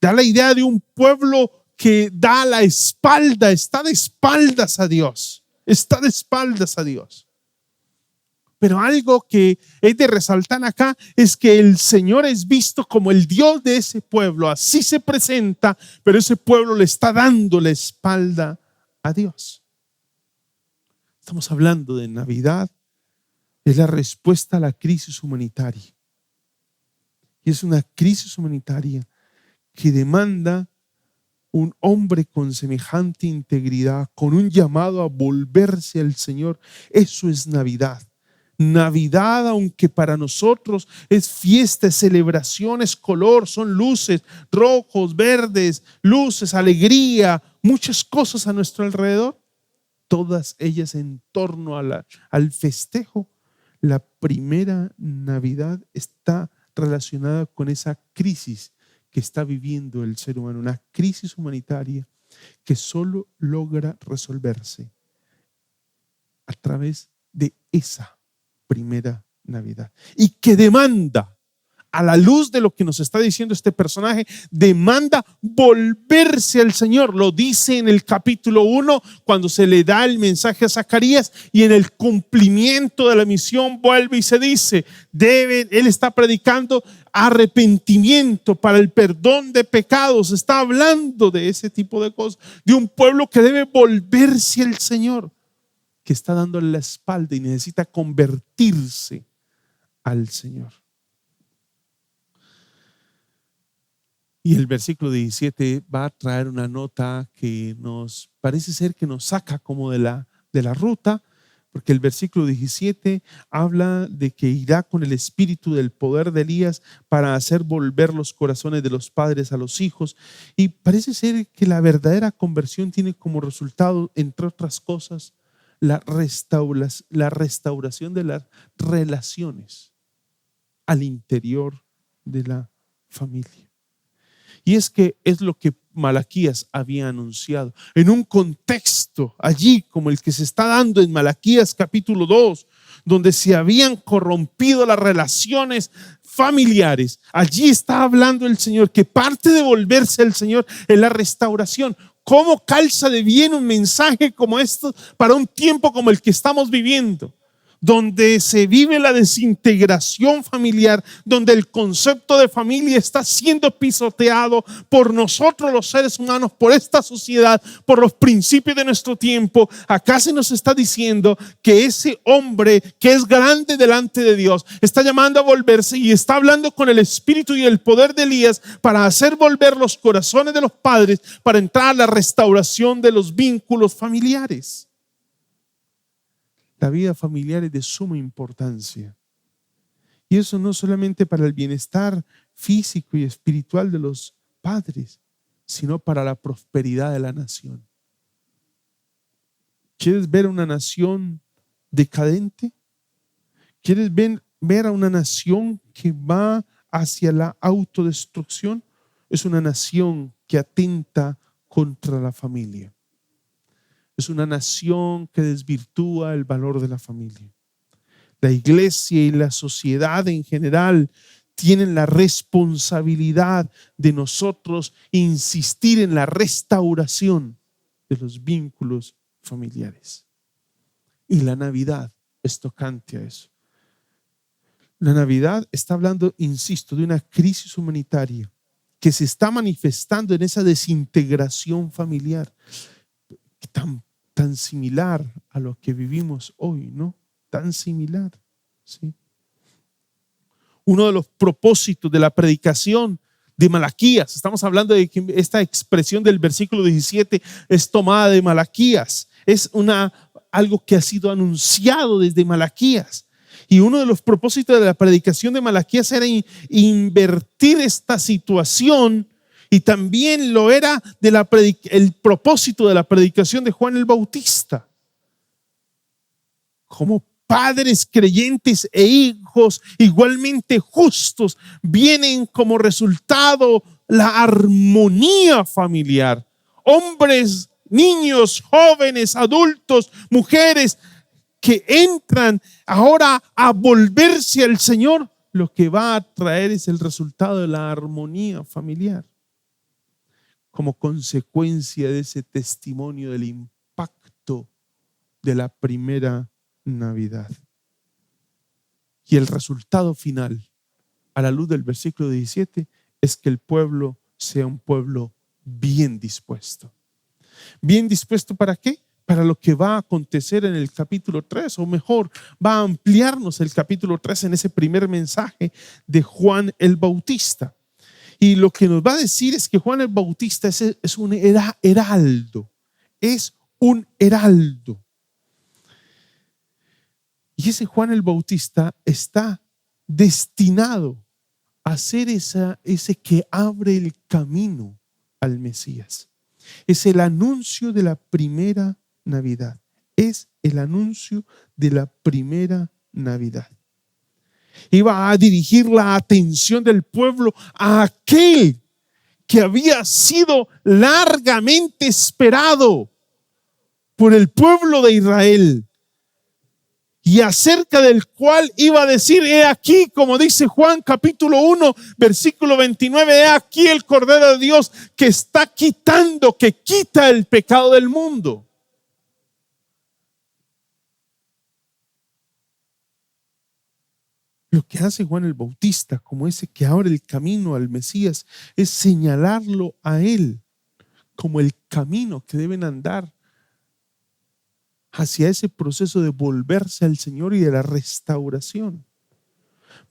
Da la idea de un pueblo que da la espalda, está de espaldas a Dios. Está de espaldas a Dios. Pero algo que es de resaltar acá es que el Señor es visto como el Dios de ese pueblo. Así se presenta, pero ese pueblo le está dando la espalda a Dios. Estamos hablando de Navidad. Es la respuesta a la crisis humanitaria. Y es una crisis humanitaria que demanda un hombre con semejante integridad, con un llamado a volverse al Señor. Eso es Navidad. Navidad, aunque para nosotros es fiesta, es celebración, es color, son luces rojos, verdes, luces, alegría, muchas cosas a nuestro alrededor, todas ellas en torno al festejo. La primera Navidad está relacionada con esa crisis que está viviendo el ser humano, una crisis humanitaria que solo logra resolverse a través de esa primera Navidad, y que demanda, a la luz de lo que nos está diciendo este personaje, demanda volverse al Señor. Lo dice en el capítulo 1 cuando se le da el mensaje a Zacarías, y en el cumplimiento de la misión vuelve y se dice, él está predicando arrepentimiento para el perdón de pecados. Está hablando de ese tipo de cosas, de un pueblo que debe volverse al Señor, que está dándole la espalda y necesita convertirse al Señor. Y el versículo 17 va a traer una nota que nos parece ser que nos saca como de la ruta, porque el versículo 17 habla de que irá con el espíritu del poder de Elías para hacer volver los corazones de los padres a los hijos. Y parece ser que la verdadera conversión tiene como resultado, entre otras cosas, la restauración de las relaciones al interior de la familia. Y es que es lo que Malaquías había anunciado en un contexto allí como el que se está dando en Malaquías capítulo 2, donde se habían corrompido las relaciones familiares. Allí está hablando el Señor que parte de volverse al Señor es la restauración. ¿Cómo calza de bien un mensaje como esto para un tiempo como el que estamos viviendo? Donde se vive la desintegración familiar, donde el concepto de familia está siendo pisoteado por nosotros los seres humanos, por esta sociedad, por los principios de nuestro tiempo. Acá se nos está diciendo que ese hombre que es grande delante de Dios está llamando a volverse, y está hablando con el espíritu y el poder de Elías para hacer volver los corazones de los padres, para entrar a la restauración de los vínculos familiares. La vida familiar es de suma importancia. Y eso no solamente para el bienestar físico y espiritual de los padres, sino para la prosperidad de la nación. ¿Quieres ver una nación decadente? ¿Quieres ver a una nación que va hacia la autodestrucción? Es una nación que atenta contra la familia. Es una nación que desvirtúa el valor de la familia. La iglesia y la sociedad en general tienen la responsabilidad de nosotros insistir en la restauración de los vínculos familiares. Y la Navidad es tocante a eso. La Navidad está hablando, insisto, de una crisis humanitaria que se está manifestando en esa desintegración familiar tan similar a lo que vivimos hoy, ¿no? tan similar. ¿Sí? Uno de los propósitos de la predicación de Malaquías, estamos hablando de que esta expresión del versículo 17 es tomada de Malaquías, es algo que ha sido anunciado desde Malaquías. Y uno de los propósitos de la predicación de Malaquías era invertir esta situación, y también lo era el propósito de la predicación de Juan el Bautista. Como padres creyentes e hijos igualmente justos, vienen como resultado la armonía familiar. Hombres, niños, jóvenes, adultos, mujeres que entran ahora a volverse al Señor, lo que va a traer es el resultado de la armonía familiar, como consecuencia de ese testimonio del impacto de la primera Navidad. Y el resultado final, a la luz del versículo 17, es que el pueblo sea un pueblo bien dispuesto. ¿Bien dispuesto para qué? Para lo que va a acontecer en el capítulo 3, o mejor, va a ampliarnos el capítulo 3 en ese primer mensaje de Juan el Bautista. Y lo que nos va a decir es que Juan el Bautista es un heraldo, es un heraldo. Y ese Juan el Bautista está destinado a ser ese que abre el camino al Mesías. Es el anuncio de la primera Navidad. Es el anuncio de la primera Navidad. Iba a dirigir la atención del pueblo a aquel que había sido largamente esperado por el pueblo de Israel, y acerca del cual iba a decir: he aquí, como dice Juan capítulo 1 versículo 29, he aquí el Cordero de Dios que quita el pecado del mundo. Lo que hace Juan el Bautista, como ese que abre el camino al Mesías, es señalarlo a él como el camino que deben andar hacia ese proceso de volverse al Señor y de la restauración.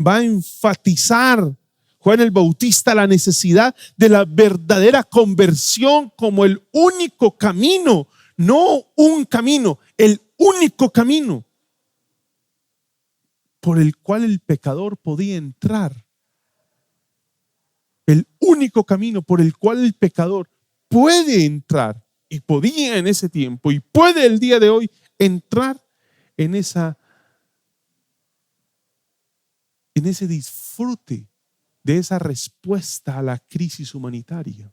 Va a enfatizar Juan el Bautista la necesidad de la verdadera conversión como el único camino, no un camino, el único camino por el cual el pecador podía entrar. El único camino por el cual el pecador puede entrar, y podía en ese tiempo, y puede el día de hoy entrar en ese disfrute de esa respuesta a la crisis humanitaria.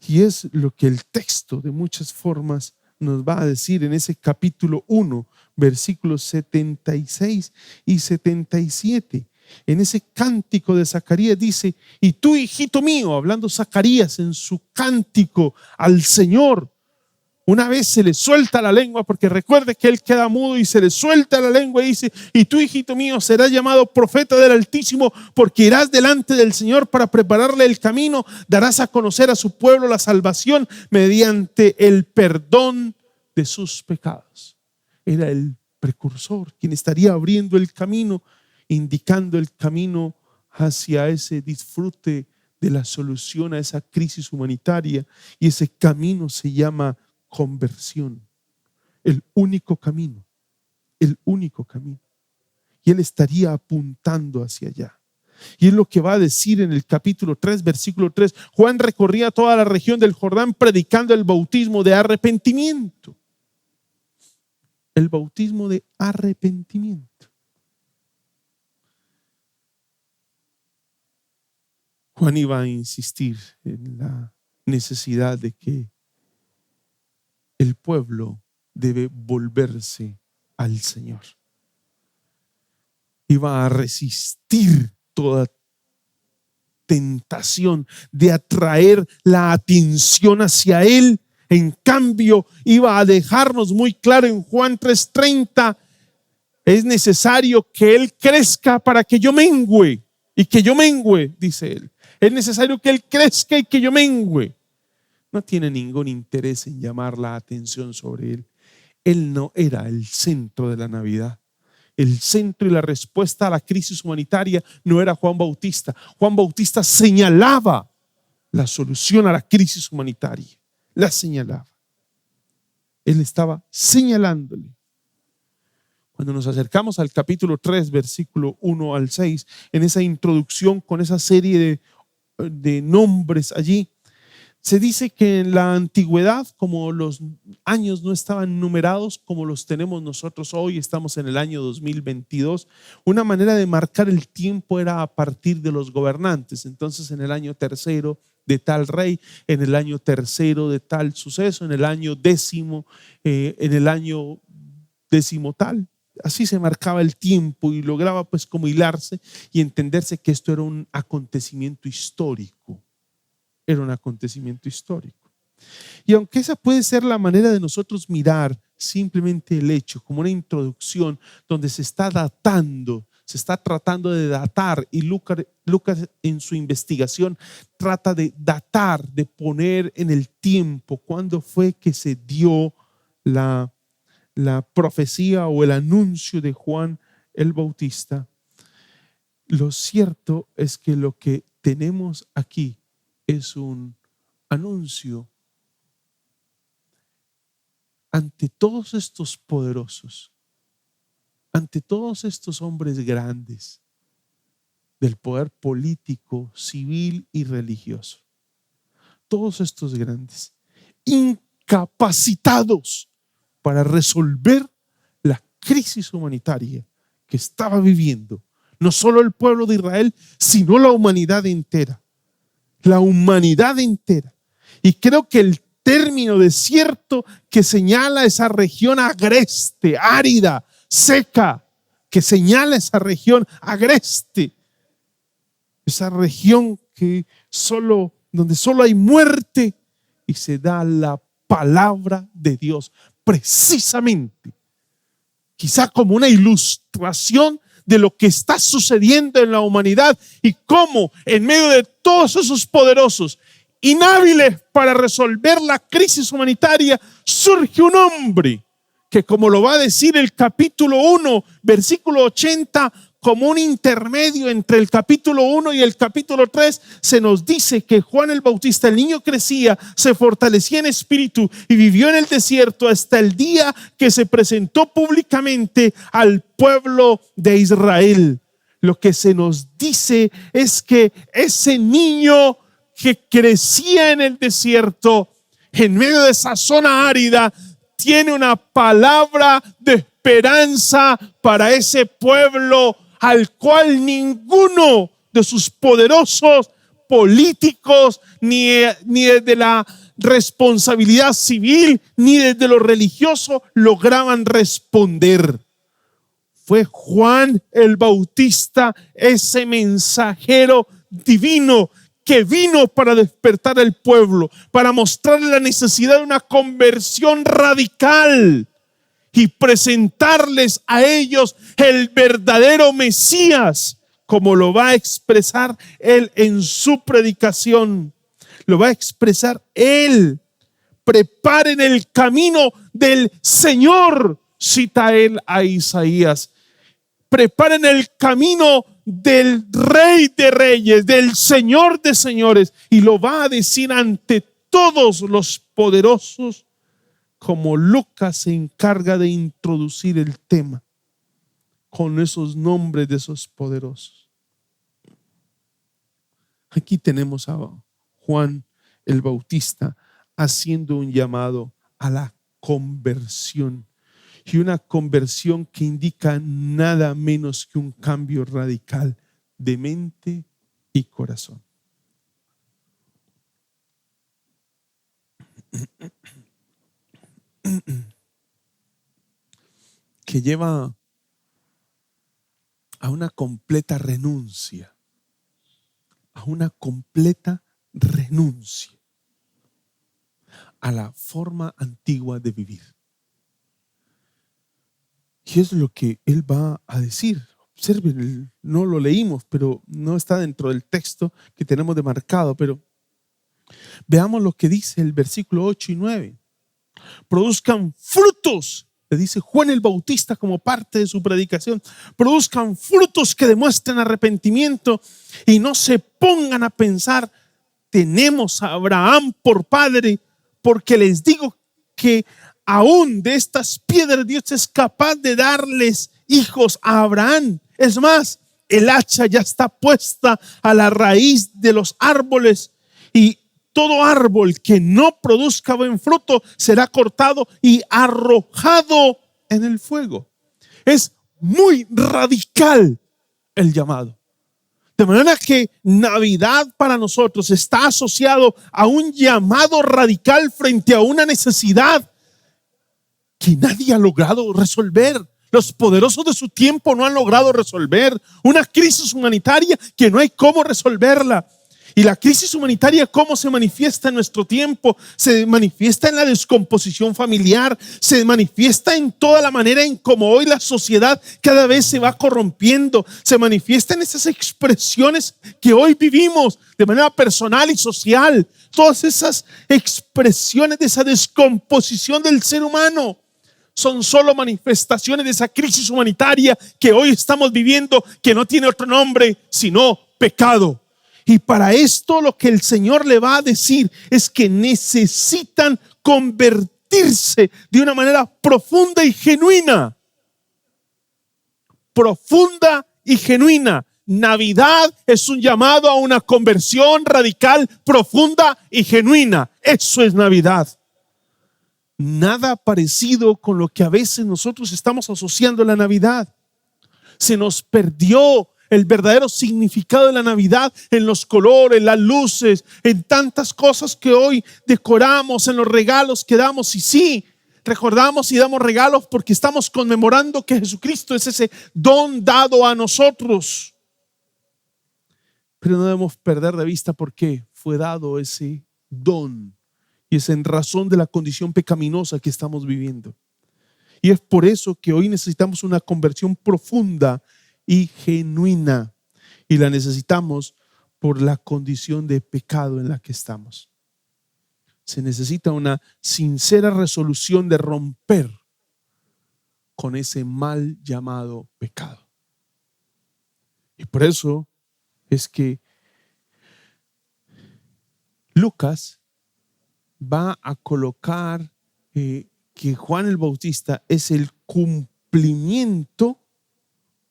Y es lo que el texto de muchas formas nos va a decir en ese capítulo 1, versículos 76 y 77. En ese cántico de Zacarías dice: y tú, hijito mío, hablando Zacarías en su cántico al Señor, una vez se le suelta la lengua, porque recuerde que él queda mudo y se le suelta la lengua, y dice: y tú, hijito mío, serás llamado profeta del Altísimo, porque irás delante del Señor para prepararle el camino, darás a conocer a su pueblo la salvación mediante el perdón de sus pecados. Era el precursor quien estaría abriendo el camino, indicando el camino hacia ese disfrute de la solución a esa crisis humanitaria, y ese camino se llama conversión. El único camino, el único camino. Y él estaría apuntando hacia allá. Y es lo que va a decir en el capítulo 3, versículo 3. Juan recorría toda la región del Jordán predicando el bautismo de arrepentimiento. El bautismo de arrepentimiento. Juan iba a insistir en la necesidad de que el pueblo debe volverse al Señor. Iba a resistir toda tentación de atraer la atención hacia Él. En cambio, iba a dejarnos muy claro en Juan 3:30: es necesario que Él crezca para que yo mengüe, y que yo mengüe, dice Él. Es necesario que Él crezca y que yo mengüe. No tiene ningún interés en llamar la atención sobre Él. Él no era el centro de la Navidad. El centro y la respuesta a la crisis humanitaria no era Juan Bautista. Juan Bautista señalaba la solución a la crisis humanitaria. La señalaba. Él estaba señalándole. Cuando nos acercamos al capítulo 3, versículo 1 al 6, en esa introducción con esa serie de nombres allí, se dice que en la antigüedad, como los años no estaban numerados como los tenemos nosotros hoy, estamos en el año 2022, una manera de marcar el tiempo era a partir de los gobernantes. Entonces, en el año tercero de tal rey, en el año tercero de tal suceso, en el año décimo, en el año décimo tal. Así se marcaba el tiempo y lograba pues como hilarse y entenderse que esto era un acontecimiento histórico. Era un acontecimiento histórico. Y aunque esa puede ser la manera de nosotros mirar simplemente el hecho como una introducción donde se está datando, se está tratando de datar, y Lucas en su investigación trata de datar, de poner en el tiempo cuándo fue que se dio la profecía o el anuncio de Juan el Bautista. Lo cierto es que lo que tenemos aquí es un anuncio ante todos estos poderosos, ante todos estos hombres grandes del poder político, civil y religioso. Todos estos grandes, incapacitados para resolver la crisis humanitaria que estaba viviendo no solo el pueblo de Israel, sino la humanidad entera. La humanidad entera. Y creo que el término desierto que señala esa región agreste, árida, seca, que señala esa región agreste, esa región donde solo hay muerte y se da la palabra de Dios, precisamente, quizá como una ilustración de lo que está sucediendo en la humanidad y cómo en medio de todos esos poderosos inhábiles para resolver la crisis humanitaria surge un hombre que, como lo va a decir el capítulo 1, versículo 80, como un intermedio entre el capítulo 1 y el capítulo 3, se nos dice que Juan el Bautista, el niño, crecía, se fortalecía en espíritu y vivió en el desierto hasta el día que se presentó públicamente al pueblo de Israel. Lo que se nos dice es que ese niño que crecía en el desierto, en medio de esa zona árida, tiene una palabra de esperanza para ese pueblo al cual ninguno de sus poderosos políticos, ni desde la responsabilidad civil, ni desde lo religioso, lograban responder. Fue Juan el Bautista, ese mensajero divino que vino para despertar al pueblo, para mostrarle la necesidad de una conversión radical y presentarles a ellos el verdadero Mesías, como lo va a expresar él en su predicación. Lo va a expresar él. Preparen el camino del Señor, cita él a Isaías. Preparen el camino del Rey de Reyes, del Señor de Señores, y lo va a decir ante todos los poderosos, como Lucas se encarga de introducir el tema con esos nombres de esos poderosos. Aquí tenemos a Juan el Bautista haciendo un llamado a la conversión, y una conversión que indica nada menos que un cambio radical de mente y corazón. Que lleva a una completa renuncia, a la forma antigua de vivir. Y es lo que él va a decir. Observen, no lo leímos, pero no está dentro del texto que tenemos demarcado, pero veamos lo que dice el versículo 8 y 9. Produzcan frutos le dice Juan el Bautista como parte de su predicación, produzcan frutos que demuestren arrepentimiento y no se pongan a pensar, tenemos a Abraham por padre, porque les digo que aún de estas piedras Dios es capaz de darles hijos a Abraham. Es más, el hacha ya está puesta a la raíz de los árboles y todo árbol que no produzca buen fruto será cortado y arrojado en el fuego. Es muy radical el llamado. De manera que Navidad para nosotros está asociado a un llamado radical frente a una necesidad que nadie ha logrado resolver. Los poderosos de su tiempo no han logrado resolver una crisis humanitaria que no hay cómo resolverla. Y la crisis humanitaria, ¿cómo se manifiesta en nuestro tiempo? Se manifiesta en la descomposición familiar, se manifiesta en toda la manera en cómo hoy la sociedad cada vez se va corrompiendo, se manifiesta en esas expresiones que hoy vivimos de manera personal y social, todas esas expresiones de esa descomposición del ser humano. Son solo manifestaciones de esa crisis humanitaria que hoy estamos viviendo, que no tiene otro nombre sino pecado. Y para esto lo que el Señor le va a decir es que necesitan convertirse de una manera profunda y genuina. Profunda y genuina. Navidad es un llamado a una conversión radical, profunda y genuina. Eso es Navidad. Nada parecido con lo que a veces nosotros estamos asociando a la Navidad. Se nos perdió el verdadero significado de la Navidad en los colores, las luces, en tantas cosas que hoy decoramos, en los regalos que damos. Y sí, recordamos y damos regalos porque estamos conmemorando que Jesucristo es ese don dado a nosotros. Pero no debemos perder de vista por qué fue dado ese don. Y es en razón de la condición pecaminosa que estamos viviendo. Y es por eso que hoy necesitamos una conversión profunda y genuina, y la necesitamos por la condición de pecado en la que estamos. Se necesita una sincera resolución de romper con ese mal llamado pecado. Y por eso es que Lucas va a colocar que Juan el Bautista es el cumplimiento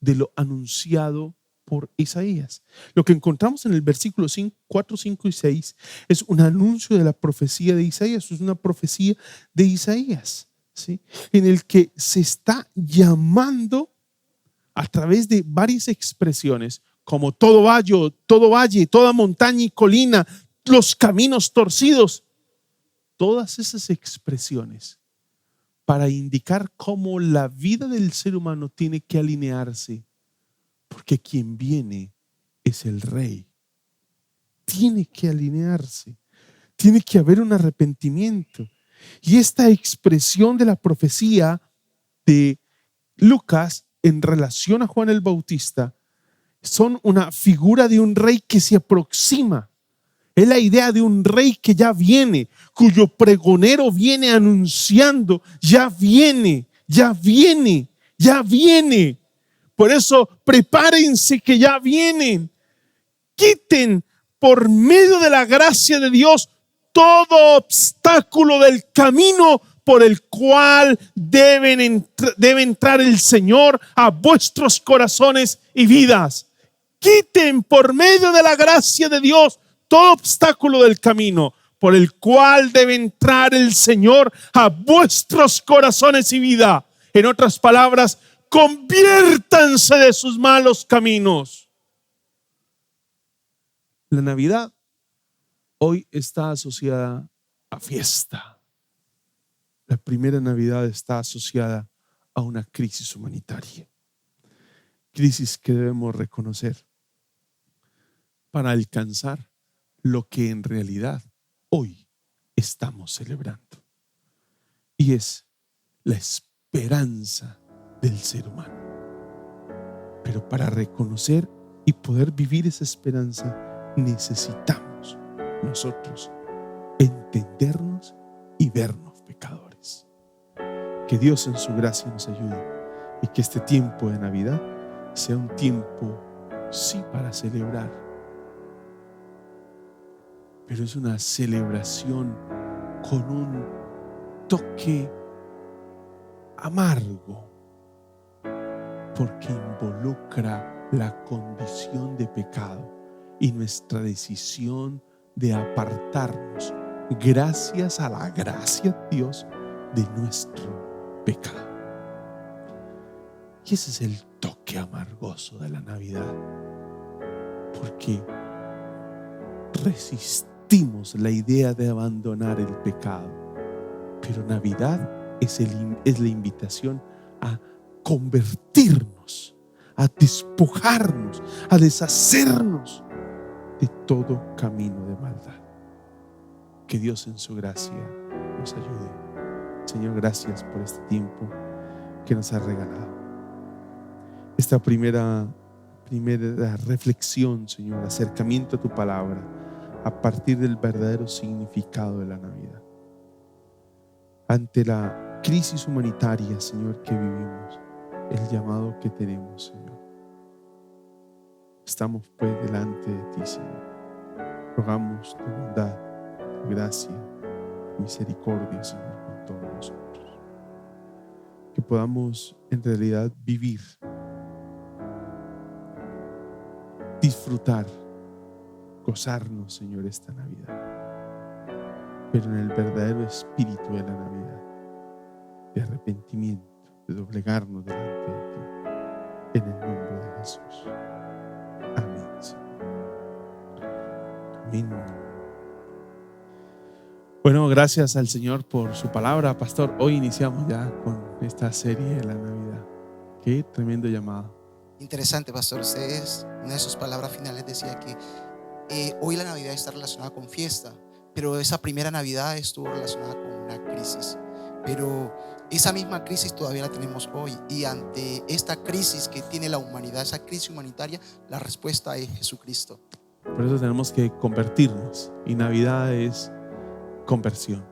de lo anunciado por Isaías. Lo que encontramos en el versículo 4, 5 y 6 es un anuncio de la profecía de Isaías. Es una profecía de Isaías, ¿sí? En el que se está llamando a través de varias expresiones como todo valle, toda montaña y colina, los caminos torcidos. Todas esas expresiones para indicar cómo la vida del ser humano tiene que alinearse, porque quien viene es el Rey. Tiene que alinearse, tiene que haber un arrepentimiento. Y esta expresión de la profecía de Lucas en relación a Juan el Bautista son una figura de un rey que se aproxima. Es la idea de un rey que ya viene, cuyo pregonero viene anunciando, ya viene, ya viene, ya viene. Por eso prepárense que ya vienen. Quiten por medio de la gracia de Dios todo obstáculo del camino por el cual debe entrar el Señor a vuestros corazones y vidas. Quiten por medio de la gracia de Dios todo obstáculo del camino por el cual debe entrar el Señor a vuestros corazones y vida. En otras palabras, conviértanse de sus malos caminos. La Navidad hoy está asociada a fiesta. La primera Navidad está asociada a una crisis humanitaria. Crisis que debemos reconocer para alcanzar lo que en realidad hoy estamos celebrando. Y es la esperanza del ser humano. Pero para reconocer y poder vivir esa esperanza, necesitamos nosotros entendernos y vernos pecadores. Que Dios en su gracia nos ayude y que este tiempo de Navidad sea un tiempo, sí, para celebrar, pero es una celebración con un toque amargo, porque involucra la condición de pecado y nuestra decisión de apartarnos, gracias a la gracia de Dios, de nuestro pecado. Y ese es el toque amargoso de la Navidad, porque resistimos la idea de abandonar el pecado, pero Navidad es la invitación a convertirnos, a despojarnos, a deshacernos de todo camino de maldad. Que Dios en su gracia nos ayude. Señor, gracias por este tiempo que nos has regalado. Esta primera reflexión, Señor, acercamiento a tu palabra a partir del verdadero significado de la Navidad. Ante la crisis humanitaria, Señor, que vivimos, el llamado que tenemos, Señor, estamos pues delante de ti, Señor. Rogamos tu bondad, tu gracia, tu misericordia, Señor, con todos nosotros. Que podamos en realidad vivir, disfrutar, gozarnos, Señor, esta Navidad, pero en el verdadero espíritu de la Navidad, de arrepentimiento, de doblegarnos delante de ti, en el nombre de Jesús. Amén, Señor. Amén. Bueno, gracias al Señor por su palabra, pastor. Hoy iniciamos ya con esta serie de la Navidad. Qué tremendo llamado. Interesante, pastor. Ustedes, una de sus palabras finales decía que hoy la Navidad está relacionada con fiesta, pero esa primera Navidad estuvo relacionada con una crisis. Pero esa misma crisis todavía la tenemos hoy, y ante esta crisis que tiene la humanidad, esa crisis humanitaria, la respuesta es Jesucristo. Por eso tenemos que convertirnos, y Navidad es conversión.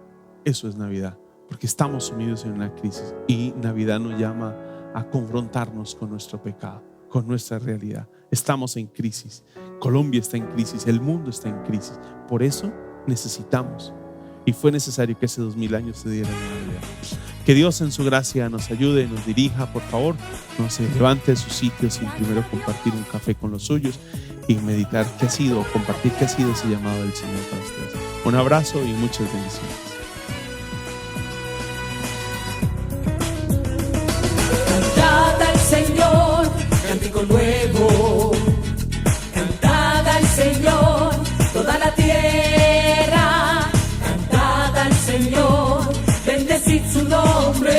Eso es Navidad, porque estamos sumidos en una crisis, y Navidad nos llama a confrontarnos con nuestro pecado, con nuestra realidad. Estamos en crisis. Colombia está en crisis, el mundo está en crisis. Por eso necesitamos, y fue necesario que hace 2000 años se diera la Navidad. Que Dios en su gracia nos ayude, nos dirija. Por favor, no se levante de sus sitios sin primero compartir un café con los suyos y meditar qué ha sido, compartir qué ha sido ese llamado del Señor para ustedes. Un abrazo y muchas bendiciones. Cantad al Señor, cántico nuevo. Cantad al Señor, toda la tierra. Cantad al Señor, bendecid su nombre.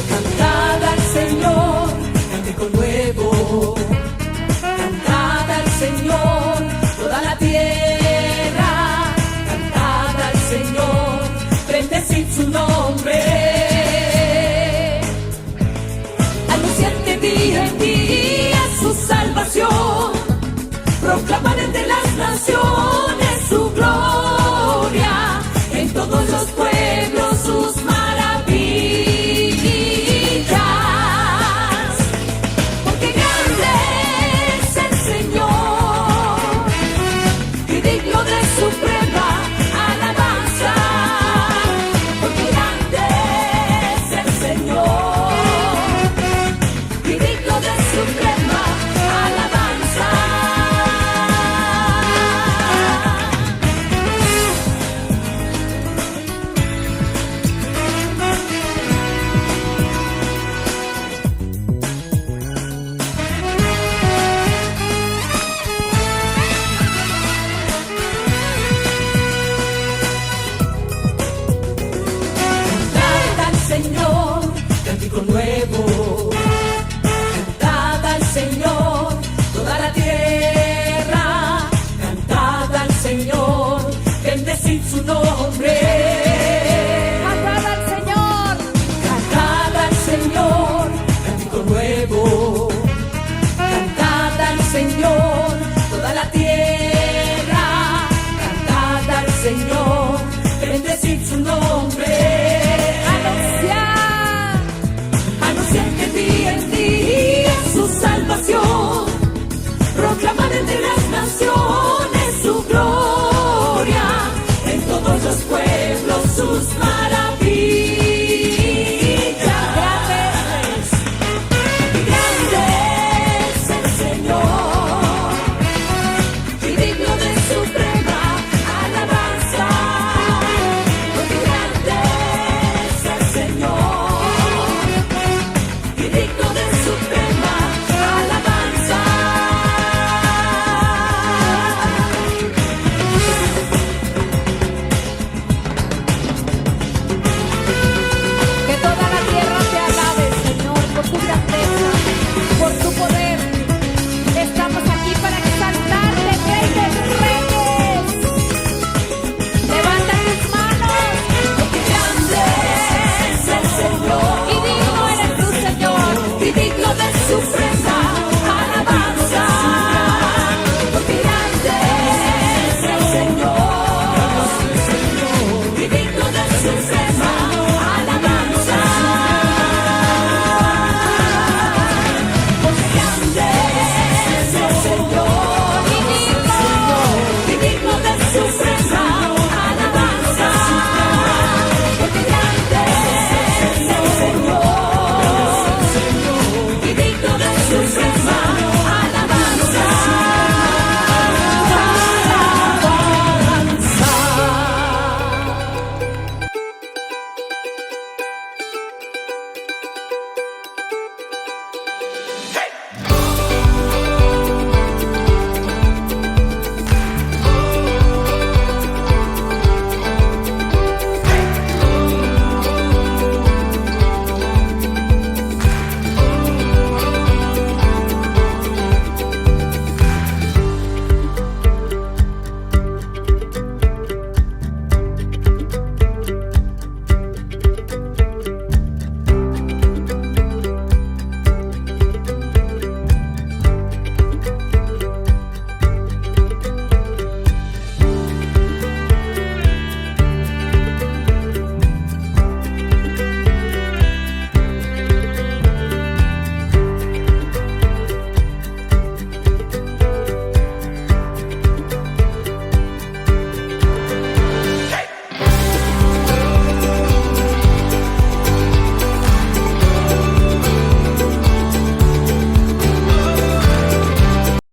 Cantad al Señor, cántico nuevo. Cantad al Señor, toda la tierra. Cantad al Señor, bendecid su nombre. Día en día su salvación, proclamar entre las naciones su gloria, en todos los pueblos sus maravillas, porque grande es el Señor y digno de suprema alabanza, porque grande es el Señor. Suprema